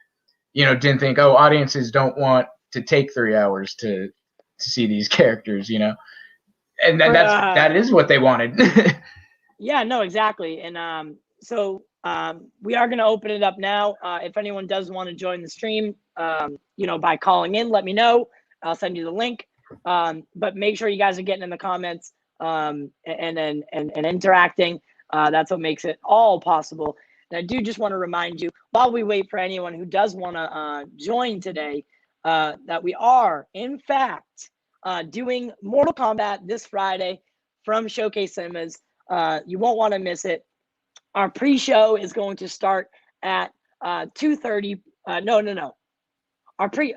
Speaker 2: didn't think, audiences don't want to take 3 hours to see these characters, and then that is what they wanted.
Speaker 1: Yeah, no, exactly. And so we are going to open it up now. If anyone does want to join the stream, by calling in, let me know. I'll send you the link. But make sure you guys are getting in the comments and interacting. That's what makes it all possible. And I do just want to remind you, while we wait for anyone who does want to join today, that we are, in fact, doing Mortal Kombat this Friday from Showcase Cinemas. You won't want to miss it. Our pre-show is going to start at 2:30. No.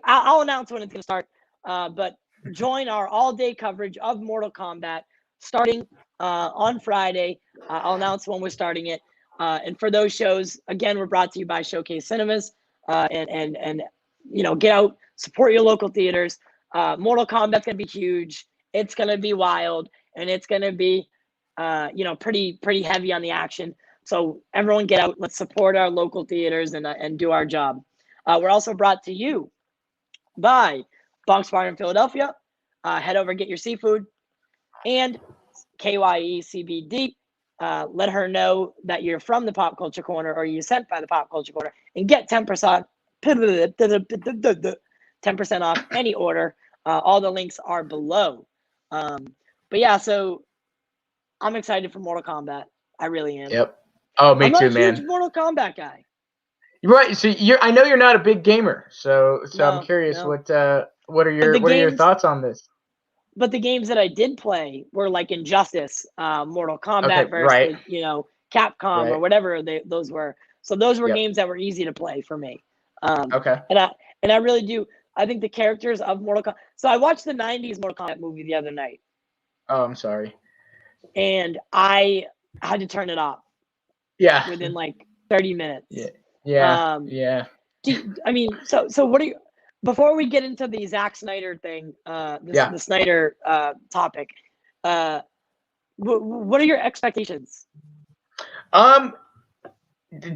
Speaker 1: I'll announce when it's going to start, but join our all-day coverage of Mortal Kombat starting on Friday. I'll announce when we're starting it. And for those shows, again, we're brought to you by Showcase Cinemas. And get out, support your local theaters. Mortal Kombat's going to be huge. It's going to be wild, and it's going to be, pretty heavy on the action. So everyone get out. Let's support our local theaters and do our job. We're also brought to you by Box Bar in Philadelphia. Head over, get your seafood, and KYE CBD. Let her know that you're from the Pop Culture Corner or you're sent by the Pop Culture Corner and get 10% off any order. All the links are below. But yeah, so I'm excited for Mortal Kombat. I really am.
Speaker 2: Yep. Oh, me too, man.
Speaker 1: I'm a huge Mortal Kombat guy.
Speaker 2: Right. So I know you're not a big gamer, so I'm curious what are your thoughts on this?
Speaker 1: But the games that I did play were like Injustice, Mortal Kombat versus Capcom or whatever those were. So those were games that were easy to play for me.
Speaker 2: Okay.
Speaker 1: And I really do. I think the characters of Mortal Kombat. So I watched the '90s Mortal Kombat movie the other night.
Speaker 2: Oh, I'm sorry.
Speaker 1: and I had to turn it off.
Speaker 2: Yeah.
Speaker 1: Within like 30 minutes.
Speaker 2: Yeah.
Speaker 1: I mean, so what are you? Before we get into the Zack Snyder thing, the Snyder topic, what are your expectations?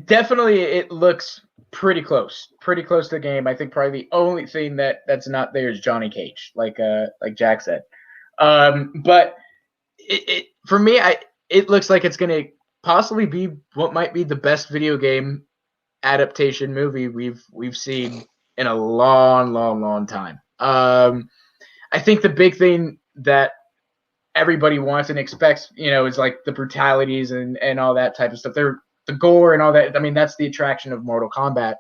Speaker 2: Definitely, it looks pretty close to the game. I think probably the only thing that's not there is Johnny Cage, like Jack said. But it for me, it looks like it's gonna possibly be what might be the best video game adaptation movie we've seen in a long time. I think the big thing that everybody wants and expects, is like the brutalities and all that type of stuff. The gore and all that. I mean, that's the attraction of Mortal Kombat.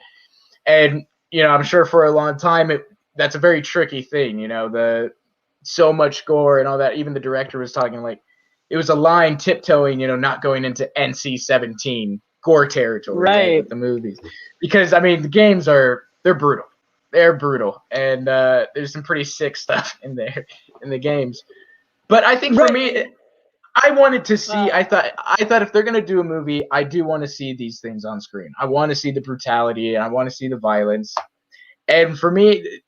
Speaker 2: And, I'm sure for a long time that's a very tricky thing, the so much gore and all that. Even the director was talking like it was a line tiptoeing, not going into NC-17 gore territory, right, with the movies. Because I mean, the games they're brutal. They're brutal. And there's some pretty sick stuff in there in the games. But I think for me, I wanted to see. I thought if they're gonna do a movie, I do want to see these things on screen. I want to see the brutality, and I want to see the violence. And for me,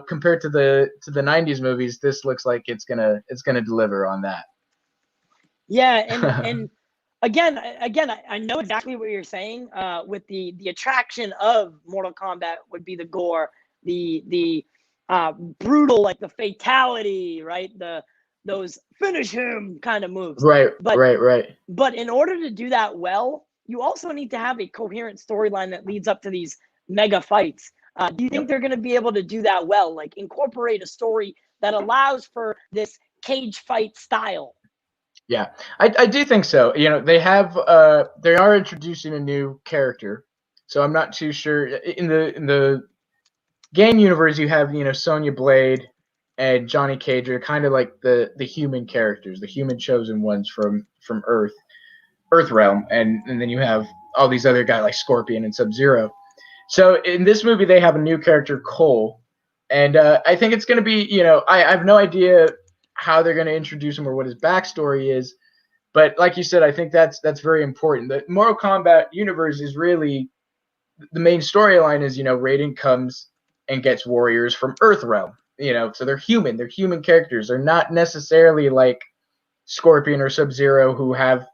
Speaker 2: compared to the '90s movies, this looks like it's gonna deliver on that.
Speaker 1: Yeah, and again, I know exactly what you're saying. With the attraction of Mortal Kombat would be the gore, the brutal, like the fatality, right? Those finish him kind of moves.
Speaker 2: Right.
Speaker 1: But in order to do that well, you also need to have a coherent storyline that leads up to these mega fights. Do you think they're going to be able to do that well? Like incorporate a story that allows for this cage fight style?
Speaker 2: Yeah, I do think so. They are introducing a new character, so I'm not too sure. In the game universe, you have Sonya Blade and Johnny Cage are kind of like the human characters, the human chosen ones from Earth realm, and then you have all these other guys like Scorpion and Sub-Zero. So in this movie, they have a new character, Cole, and I think it's going to be, I have no idea how they're going to introduce him or what his backstory is, but like you said, I think that's very important. The Mortal Kombat universe is really the main storyline is, Raiden comes and gets warriors from Earth realm. So they're human characters. They're not necessarily like Scorpion or Sub-Zero who have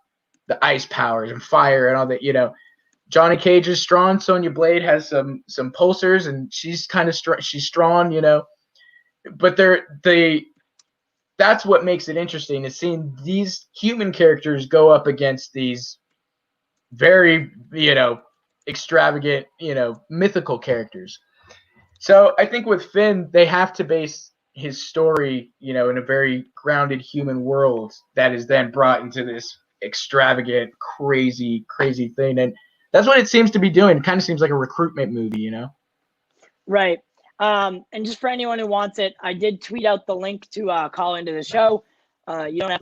Speaker 2: the ice powers and fire and all that. Johnny Cage is strong. Sonya Blade has some pulsers and she's kind of she's strong. But that's what makes it interesting is seeing these human characters go up against these very extravagant mythical characters. So I think with Finn, they have to base his story, in a very grounded human world that is then brought into this extravagant, crazy thing. And that's what it seems to be doing. It kind of seems like a recruitment movie,
Speaker 1: Right. And just for anyone who wants it, I did tweet out the link to call into the show. You don't have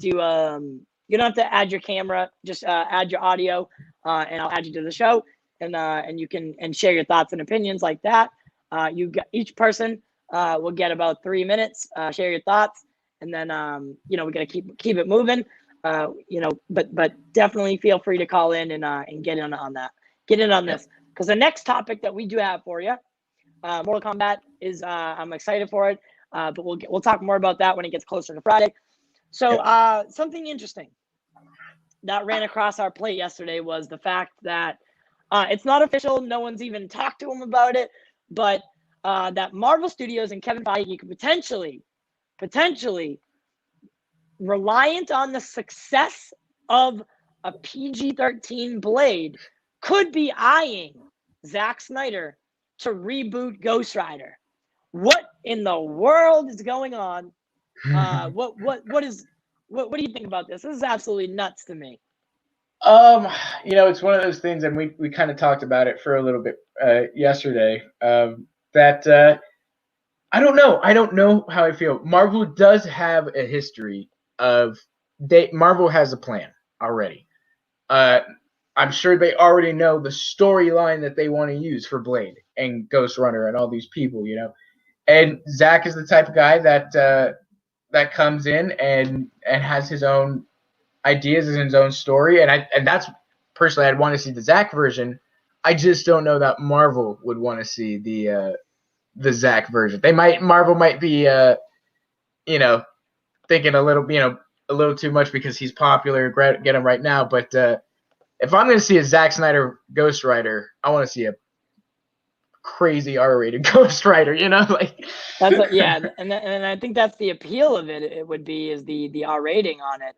Speaker 1: to add your camera, just add your audio, and I'll add you to the show, and you can share your thoughts and opinions like that. Each person will get about 3 minutes. Share your thoughts, and then we gotta keep it moving. But definitely feel free to call in and get in on that. Get in on this because the next topic that we do have for you, Mortal Kombat is. I'm excited for it, but we'll talk more about that when it gets closer to Friday. So something interesting that ran across our plate yesterday was the fact that it's not official. No one's even talked to him about it. But that Marvel Studios and Kevin Feige could potentially, reliant on the success of a PG-13 Blade, could be eyeing Zack Snyder to reboot Ghost Rider. What in the world is going on? What do you think about this? This is absolutely nuts to me.
Speaker 2: It's one of those things, and we kind of talked about it for a little bit yesterday. That I don't know. I don't know how I feel. Marvel does have a history of Marvel has a plan already. I'm sure they already know the storyline that they want to use for Blade and Ghost Runner and all these people, And Zack is the type of guy that that comes in and has his own ideas and his own story, and that's personally I'd want to see the Zack version. I just don't know that Marvel would want to see the Zack version. Marvel might be thinking a little too much because he's popular, get him right now. But if I'm going to see a Zack Snyder Ghost Rider, I want to see a crazy R-rated Ghost Rider.
Speaker 1: That's and I think that's the appeal of it. It would be is the R rating on it,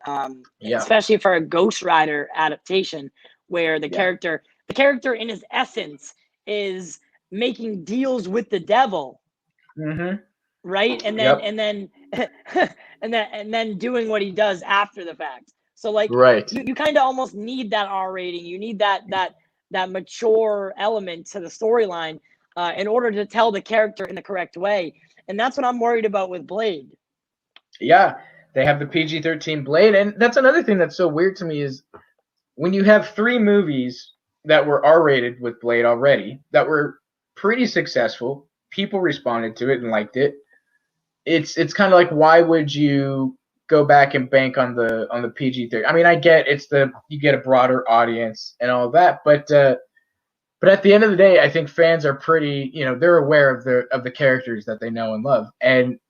Speaker 1: especially for a Ghost Rider adaptation where the character in his essence is making deals with the devil, right? And then and then doing what he does after the fact. So like, you kind of almost need that R rating. You need that mature element to the storyline in order to tell the character in the correct way. And that's what I'm worried about with Blade.
Speaker 2: Yeah, they have the PG-13 Blade. And that's another thing that's so weird to me is when you have 3 movies that were R-rated with Blade already, that were pretty successful, people responded to it and liked it. It's kind of like, why would you go back and bank on the PG-13? I mean, I get you get a broader audience and all that, but at the end of the day, I think fans are pretty, they're aware of the characters that they know and love. And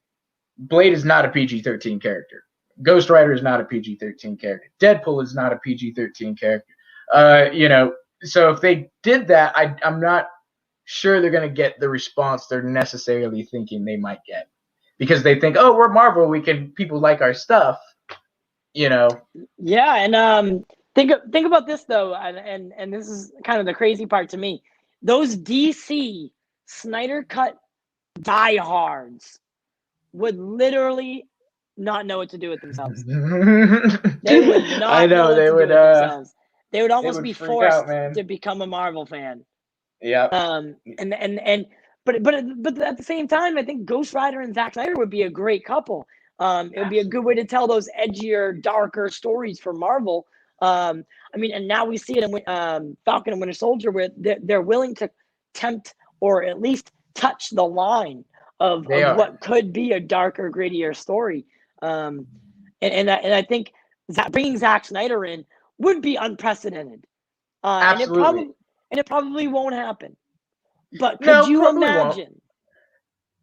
Speaker 2: Blade is not a PG-13 character. Ghost Rider is not a PG-13 character. Deadpool is not a PG-13 character. So if they did that, I'm not sure they're going to get the response they're necessarily thinking they might get, because they think, oh, we're Marvel, people like our stuff, Yeah,
Speaker 1: and think about this though, and this is kind of the crazy part to me. Those DC Snyder cut diehards would literally not know what to do with themselves. They would not know what to do with themselves. They would almost be forced to become a Marvel fan.
Speaker 2: Yeah.
Speaker 1: But at the same time, I think Ghost Rider and Zack Snyder would be a great couple. It would be a good way to tell those edgier, darker stories for Marvel. And now we see it in Falcon and Winter Soldier, where they're willing to tempt or at least touch the line of what could be a darker, grittier story. And I think bringing Zack Snyder in would be unprecedented.
Speaker 2: Absolutely.
Speaker 1: And it probably won't happen. But could you imagine?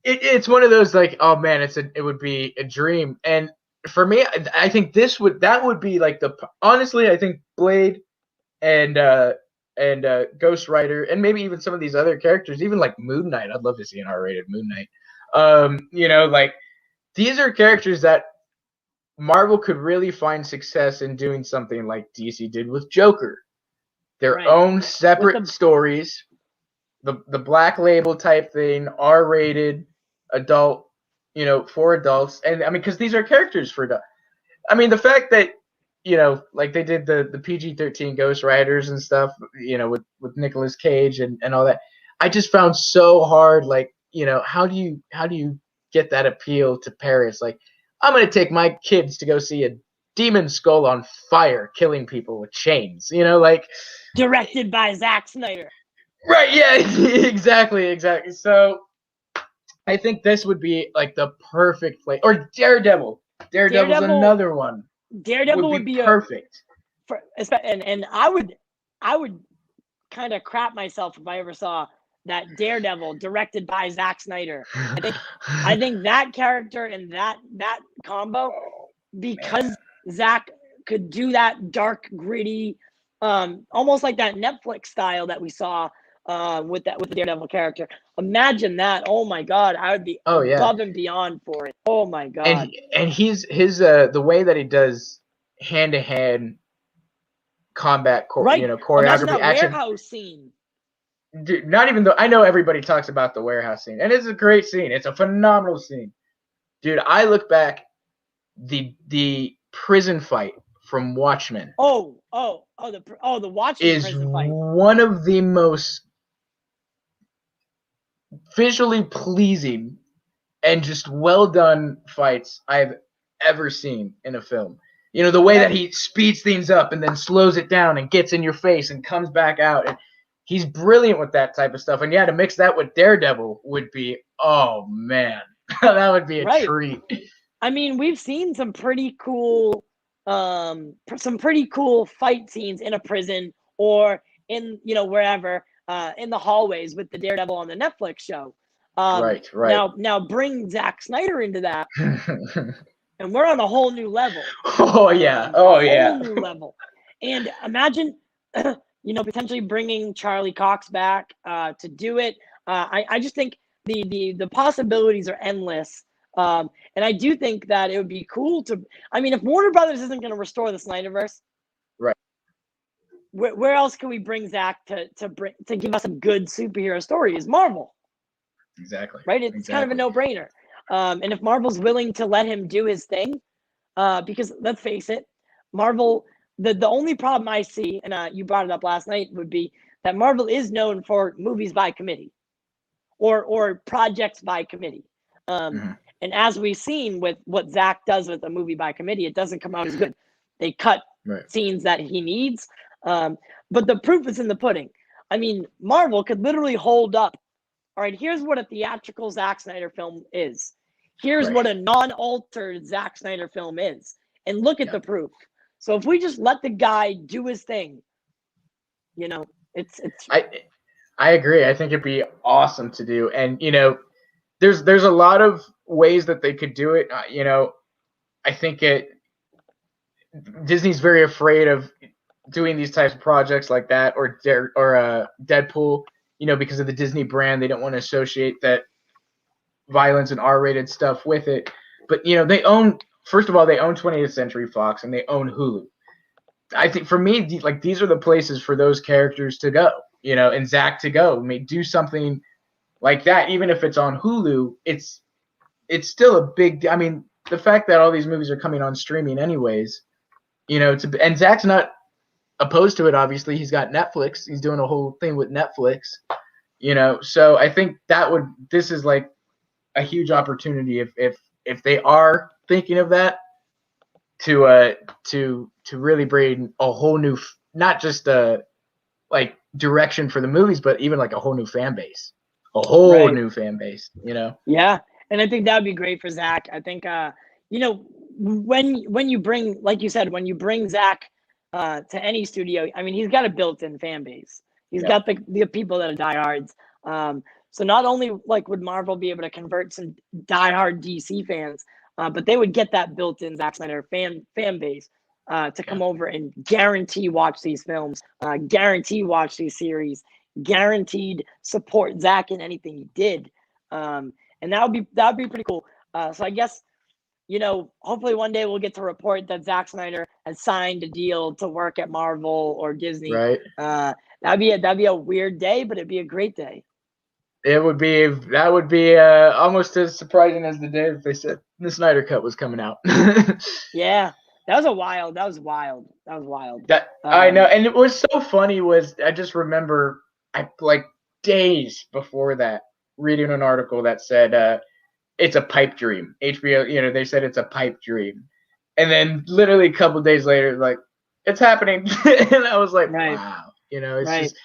Speaker 2: It's one of those like, oh man, it would be a dream. And for me, I think that would be like honestly, I think Blade and Ghost Rider, and maybe even some of these other characters, even like Moon Knight. I'd love to see an R-rated Moon Knight. Like these are characters that Marvel could really find success in doing something like DC did with Joker. Their own separate stories, the Black Label type thing, R-rated, adult, for adults. And I mean, because these are characters for adults. I mean, the fact that, like they did the PG-13 Ghost Riders and stuff, with Nicolas Cage and all that, I just found so hard. Like, how do you get that appeal to parents? Like, I'm going to take my kids to go see a demon skull on fire killing people with chains, like
Speaker 1: directed by Zack Snyder.
Speaker 2: Right, yeah, exactly. So I think this would be like the perfect play. Or Daredevil. Daredevil's another one.
Speaker 1: Daredevil would be
Speaker 2: perfect.
Speaker 1: And I would kind of crap myself if I ever saw that Daredevil directed by Zack Snyder. I think that character and that combo, because Zack could do that dark, gritty, almost like that Netflix style that we saw with the Daredevil character. Imagine that. Oh my God, I would be above and beyond for it. Oh my God.
Speaker 2: And his the way that he does hand-to-hand combat choreography,
Speaker 1: that
Speaker 2: action
Speaker 1: warehouse scene.
Speaker 2: Dude, not even though I know everybody talks about the warehouse scene, and it's a great scene. It's a phenomenal scene. Dude, I look back, the prison fight from Watchmen.
Speaker 1: The Watchmen
Speaker 2: is
Speaker 1: prison fight.
Speaker 2: One of the most visually pleasing and just well done fights I've ever seen in a film. The way that he speeds things up and then slows it down and gets in your face and comes back out. And he's brilliant with that type of stuff. And to mix that with Daredevil would be, oh man, that would be a treat.
Speaker 1: I mean, we've seen some pretty cool fight scenes in a prison or in, wherever, in the hallways with the Daredevil on the Netflix show.
Speaker 2: Right.
Speaker 1: Now bring Zack Snyder into that, and we're on a whole new level.
Speaker 2: Oh yeah.
Speaker 1: Whole new level. And imagine, potentially bringing Charlie Cox back to do it. I just think the possibilities are endless. And I do think that it would be cool to. I mean, if Warner Brothers isn't going to restore the Snyderverse,
Speaker 2: Right.
Speaker 1: Where else can we bring Zack to give us some good superhero stories? Marvel.
Speaker 2: Exactly.
Speaker 1: Right. It's kind of a no-brainer. And if Marvel's willing to let him do his thing, because let's face it, Marvel. The only problem I see, and you brought it up last night, would be that Marvel is known for movies by committee, or projects by committee. And as we've seen with what Zack does with a movie by committee, it doesn't come out as good. They cut scenes that he needs. But the proof is in the pudding. I mean, Marvel could literally hold up. All right, here's what a theatrical Zack Snyder film is. Here's what a non-altered Zack Snyder film is. And look at the proof. So if we just let the guy do his thing, it's.
Speaker 2: I agree. I think it'd be awesome to do, and there's a lot of ways that they could do it. I think Disney's very afraid of doing these types of projects like that, or Deadpool. Because of the Disney brand, they don't want to associate that violence and R-rated stuff with it. But they own. First of all, they own 20th Century Fox and they own Hulu. I think for me, these are the places for those characters to go, and Zack to go. Do something like that, even if it's on Hulu. It's still a big. I mean, the fact that all these movies are coming on streaming, anyways, and Zack's not opposed to it. Obviously, he's got Netflix. He's doing a whole thing with Netflix. So I think this is like a huge opportunity if they are thinking of that to really bring a whole new, not just like direction for the movies, but even like a whole new fan base, new fan base.
Speaker 1: Yeah, and I think that would be great for Zack. I think when you bring, like you said, when you bring Zack to any studio, I mean, he's got a built-in fan base. He's got the people that are diehards. So not only would Marvel be able to convert some diehard DC fans, but they would get that built-in Zack Snyder fan base to come over and guarantee watch these films, guarantee watch these series, guaranteed support Zack in anything he did, and that would be pretty cool. So I guess hopefully one day we'll get to report that Zack Snyder has signed a deal to work at Marvel or Disney.
Speaker 2: Right.
Speaker 1: That'd be a weird day, but it'd be a great day.
Speaker 2: That would be almost as surprising as the day if they said the Snyder Cut was coming out.
Speaker 1: Yeah, that was wild.
Speaker 2: I know, and it was so funny. I just remember, like days before that, reading an article that said it's a pipe dream. HBO, they said it's a pipe dream, and then literally a couple of days later, like it's happening, and I was like, wow, it's just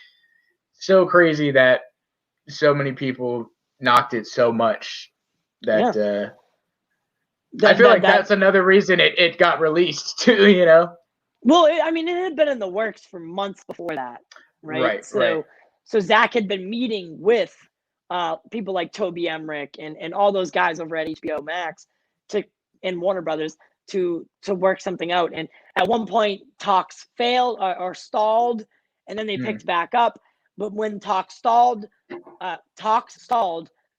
Speaker 2: so crazy that so many people knocked it so much that I feel like that's another reason it got released too,
Speaker 1: Well, it had been in the works for months before that, right? So Zack had been meeting with people like Toby Emmerich and all those guys over at HBO Max and Warner Brothers to work something out. And at one point, talks failed or stalled, and then they picked back up. But when talks stalled,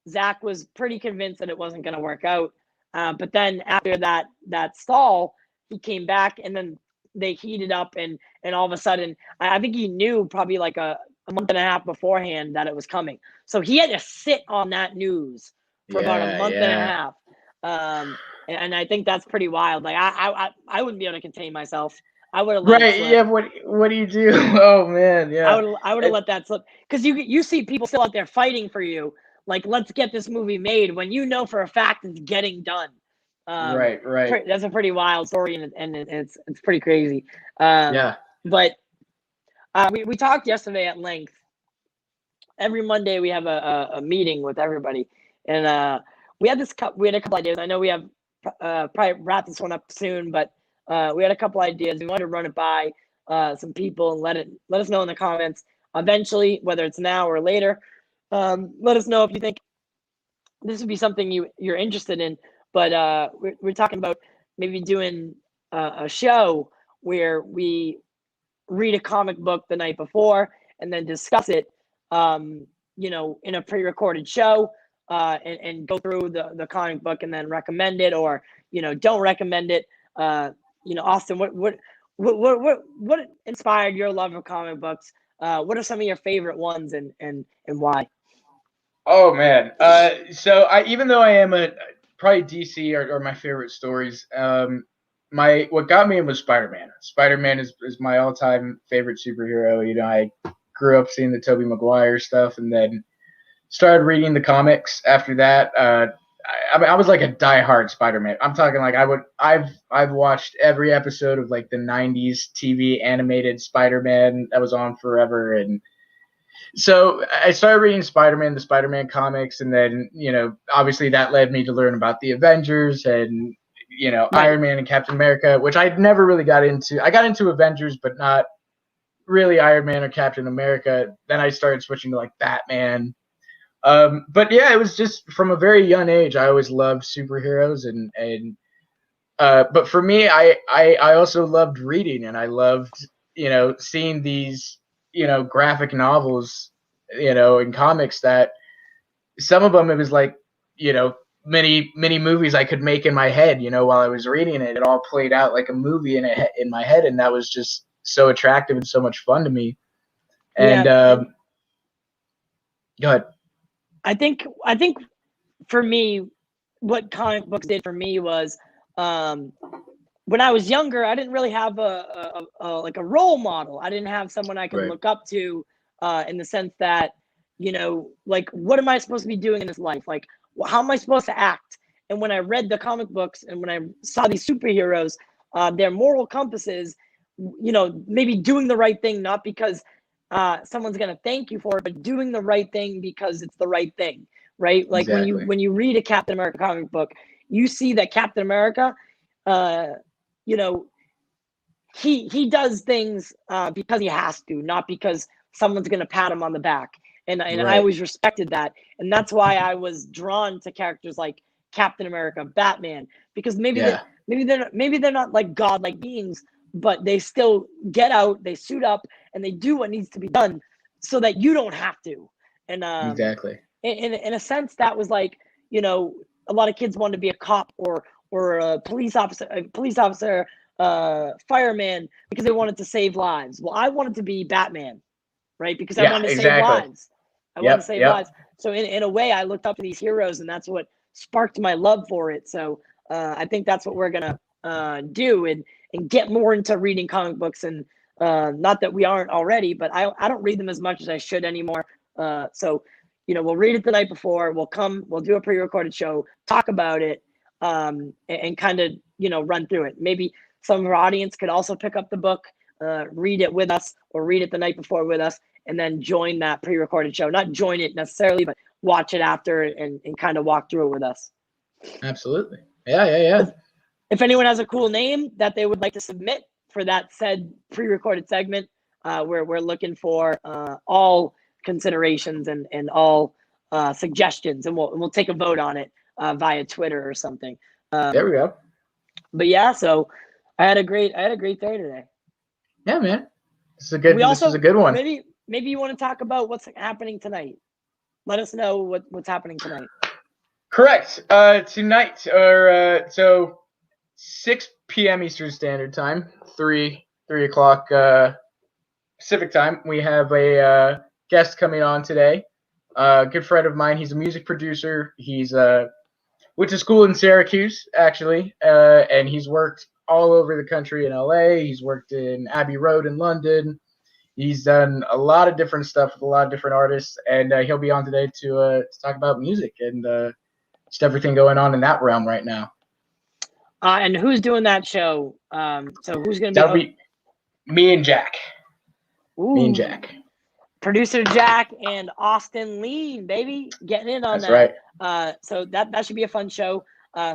Speaker 1: Zack was pretty convinced that it wasn't going to work out. But then after that stall, he came back, and then they heated up, and all of a sudden, I think he knew probably like a month and a half beforehand that it was coming. So he had to sit on that news for about a month and a half. And I think that's pretty wild. Like I wouldn't be able to contain myself. I would have let it slip.
Speaker 2: Yeah. What do you do? Oh man, yeah.
Speaker 1: I would have let that slip, because you see people still out there fighting for you. Like, let's get this movie made when for a fact it's getting done.
Speaker 2: Right.
Speaker 1: That's a pretty wild story, and it's pretty crazy.
Speaker 2: Yeah.
Speaker 1: But we talked yesterday at length. Every Monday we have a meeting with everybody, and we had a couple ideas. I know we have probably wrap this one up soon, but we had a couple ideas. We wanted to run it by some people and let us know in the comments. Eventually, whether it's now or later, let us know if you think this would be something you're interested in. But we're talking about maybe doing a show where we read a comic book the night before and then discuss it, in a pre-recorded show, and go through the comic book and then recommend it, or don't recommend it. Austin, what inspired your love of comic books? What are some of your favorite ones, and why?
Speaker 2: Oh man. So even though I am probably DC are my favorite stories. What got me in was Spider-Man. Spider-Man is my all-time favorite superhero. I grew up seeing the Tobey Maguire stuff, and then started reading the comics after that. I was like a diehard Spider-Man. I'm talking like I've watched every episode of like the 90s TV animated Spider-Man that was on forever. And so I started reading the Spider-Man comics, and then, obviously that led me to learn about the Avengers and,
Speaker 1: Right.
Speaker 2: Iron Man and Captain America, which I never really got into. I got into Avengers, but not really Iron Man or Captain America. Then I started switching to like Batman. But yeah, it was just from a very young age, I always loved superheroes, but for me, I also loved reading, and I loved, seeing these, graphic novels, in comics that some of them, it was like, many movies I could make in my head, while I was reading it. It all played out like a movie in my head, and that was just so attractive and so much fun to me. And go ahead.
Speaker 1: I think for me, what comic books did for me was, when I was younger, I didn't really have a role model. I didn't have someone I could look up to, in the sense that, like, what am I supposed to be doing in this life? Like, how am I supposed to act? And when I read the comic books and when I saw these superheroes, their moral compasses, maybe doing the right thing, not because someone's going to thank you for it, but doing the right thing because it's the right thing, right? Like
Speaker 2: Exactly.
Speaker 1: when you read a Captain America comic book, you see that Captain America, he does things because he has to, not because someone's going to pat him on the back. And
Speaker 2: Right.
Speaker 1: I always respected that. And that's why I was drawn to characters like Captain America, Batman, because maybe they're not like godlike beings, but they still get out, they suit up, and they do what needs to be done so that you don't have to. And
Speaker 2: Exactly.
Speaker 1: in a sense, that was like, a lot of kids wanted to be a cop or a police officer, fireman, because they wanted to save lives. Well, I wanted to be Batman, right? Because I wanted to save lives. I wanted to save lives. So in a way, I looked up to these heroes, and that's what sparked my love for it. So I think that's what we're gonna do, and get more into reading comic books. And not that we aren't already, but I don't read them as much as I should anymore. So we'll read it the night before. We'll do a pre-recorded show, talk about it, and kind of run through it. Maybe some of our audience could also pick up the book, read it with us, or read it the night before with us, and then join that pre-recorded show. Not join it necessarily, but watch it after and kind of walk through it with us.
Speaker 2: Absolutely. Yeah.
Speaker 1: If anyone has a cool name that they would like to submit for that said pre-recorded segment, we're looking for all considerations and all suggestions, and we'll take a vote on it via Twitter or something.
Speaker 2: There we go.
Speaker 1: But yeah, so I had a great day today.
Speaker 2: Yeah, man. This is a good one.
Speaker 1: Maybe you want to talk about what's happening tonight. Let us know what's happening tonight.
Speaker 2: Correct. Tonight, or so 6 p.m. Eastern Standard Time, 3 o'clock Pacific Time. We have a guest coming on today. A good friend of mine. He's a music producer. He's went to school in Syracuse, actually, and he's worked all over the country in LA. He's worked in Abbey Road in London. He's done a lot of different stuff with a lot of different artists, and he'll be on today to talk about music and just everything going on in that realm right now.
Speaker 1: And who's doing that show? So who's going to be?
Speaker 2: That'll be me and Jack.
Speaker 1: Ooh.
Speaker 2: Me and Jack.
Speaker 1: Producer Jack and Austin Lean, baby, getting in on that.
Speaker 2: That's right.
Speaker 1: So that should be a fun show.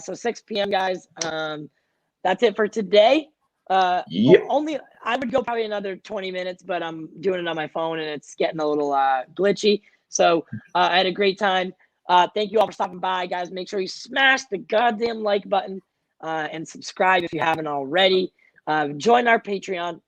Speaker 1: So 6 p.m., guys. That's it for today.
Speaker 2: Yep.
Speaker 1: Only I would go probably another 20 minutes, but I'm doing it on my phone and it's getting a little glitchy. So I had a great time. Thank you all for stopping by, guys. Make sure you smash the goddamn like button and subscribe if you haven't already. Join our Patreon.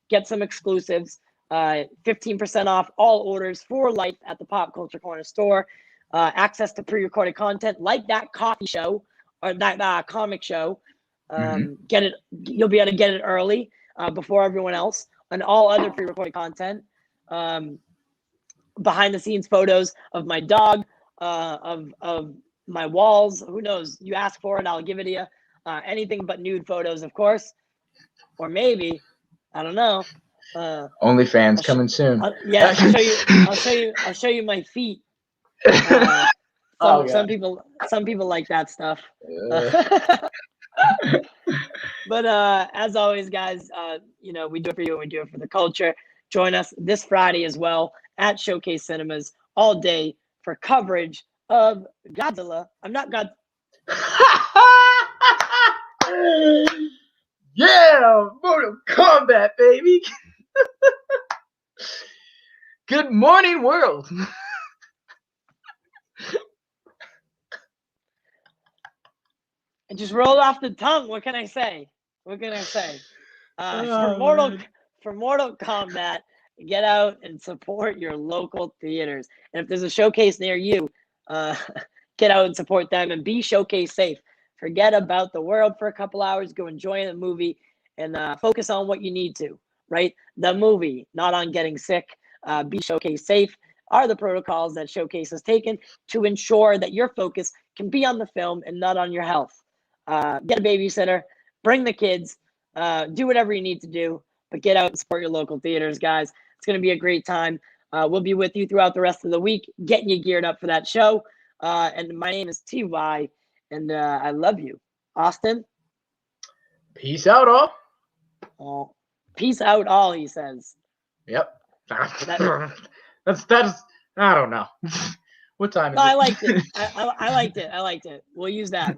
Speaker 1: Get some exclusives. 15% off all orders for life at the Pop Culture Corner store. Access to pre-recorded content like that coffee show or that comic show. Get it. You'll be able to get it early before everyone else, and all other pre-recorded content. Behind the scenes photos of my dog, of my walls. Who knows? You ask for it, I'll give it to you. Anything but nude photos, of course, or maybe I don't know.
Speaker 2: OnlyFans coming soon.
Speaker 1: I'll show you my feet. Some people like that stuff. But as always, guys, we do it for you and we do it for the culture. Join us this Friday as well at Showcase Cinemas all day for coverage of Godzilla. I'm not God.
Speaker 2: Yeah, Mortal Kombat, baby. Good morning, world.
Speaker 1: It just rolled off the tongue. What can I say? For Mortal Kombat, get out and support your local theaters. And if there's a showcase near you, get out and support them and be showcase safe. Forget about the world for a couple hours. Go enjoy the movie and focus on what you need to, right? The movie, not on getting sick. Be showcase safe are the protocols that Showcase has taken to ensure that your focus can be on the film and not on your health. Get a babysitter, bring the kids, do whatever you need to do, but get out and support your local theaters, guys. It's going to be a great time. We'll be with you throughout the rest of the week, getting you geared up for that show. And my name is TY, and I love you. Austin?
Speaker 2: Peace out, all.
Speaker 1: Oh, peace out, all, he says.
Speaker 2: Yep. That's I don't know. What time is it?
Speaker 1: I liked it. I liked it. We'll use that.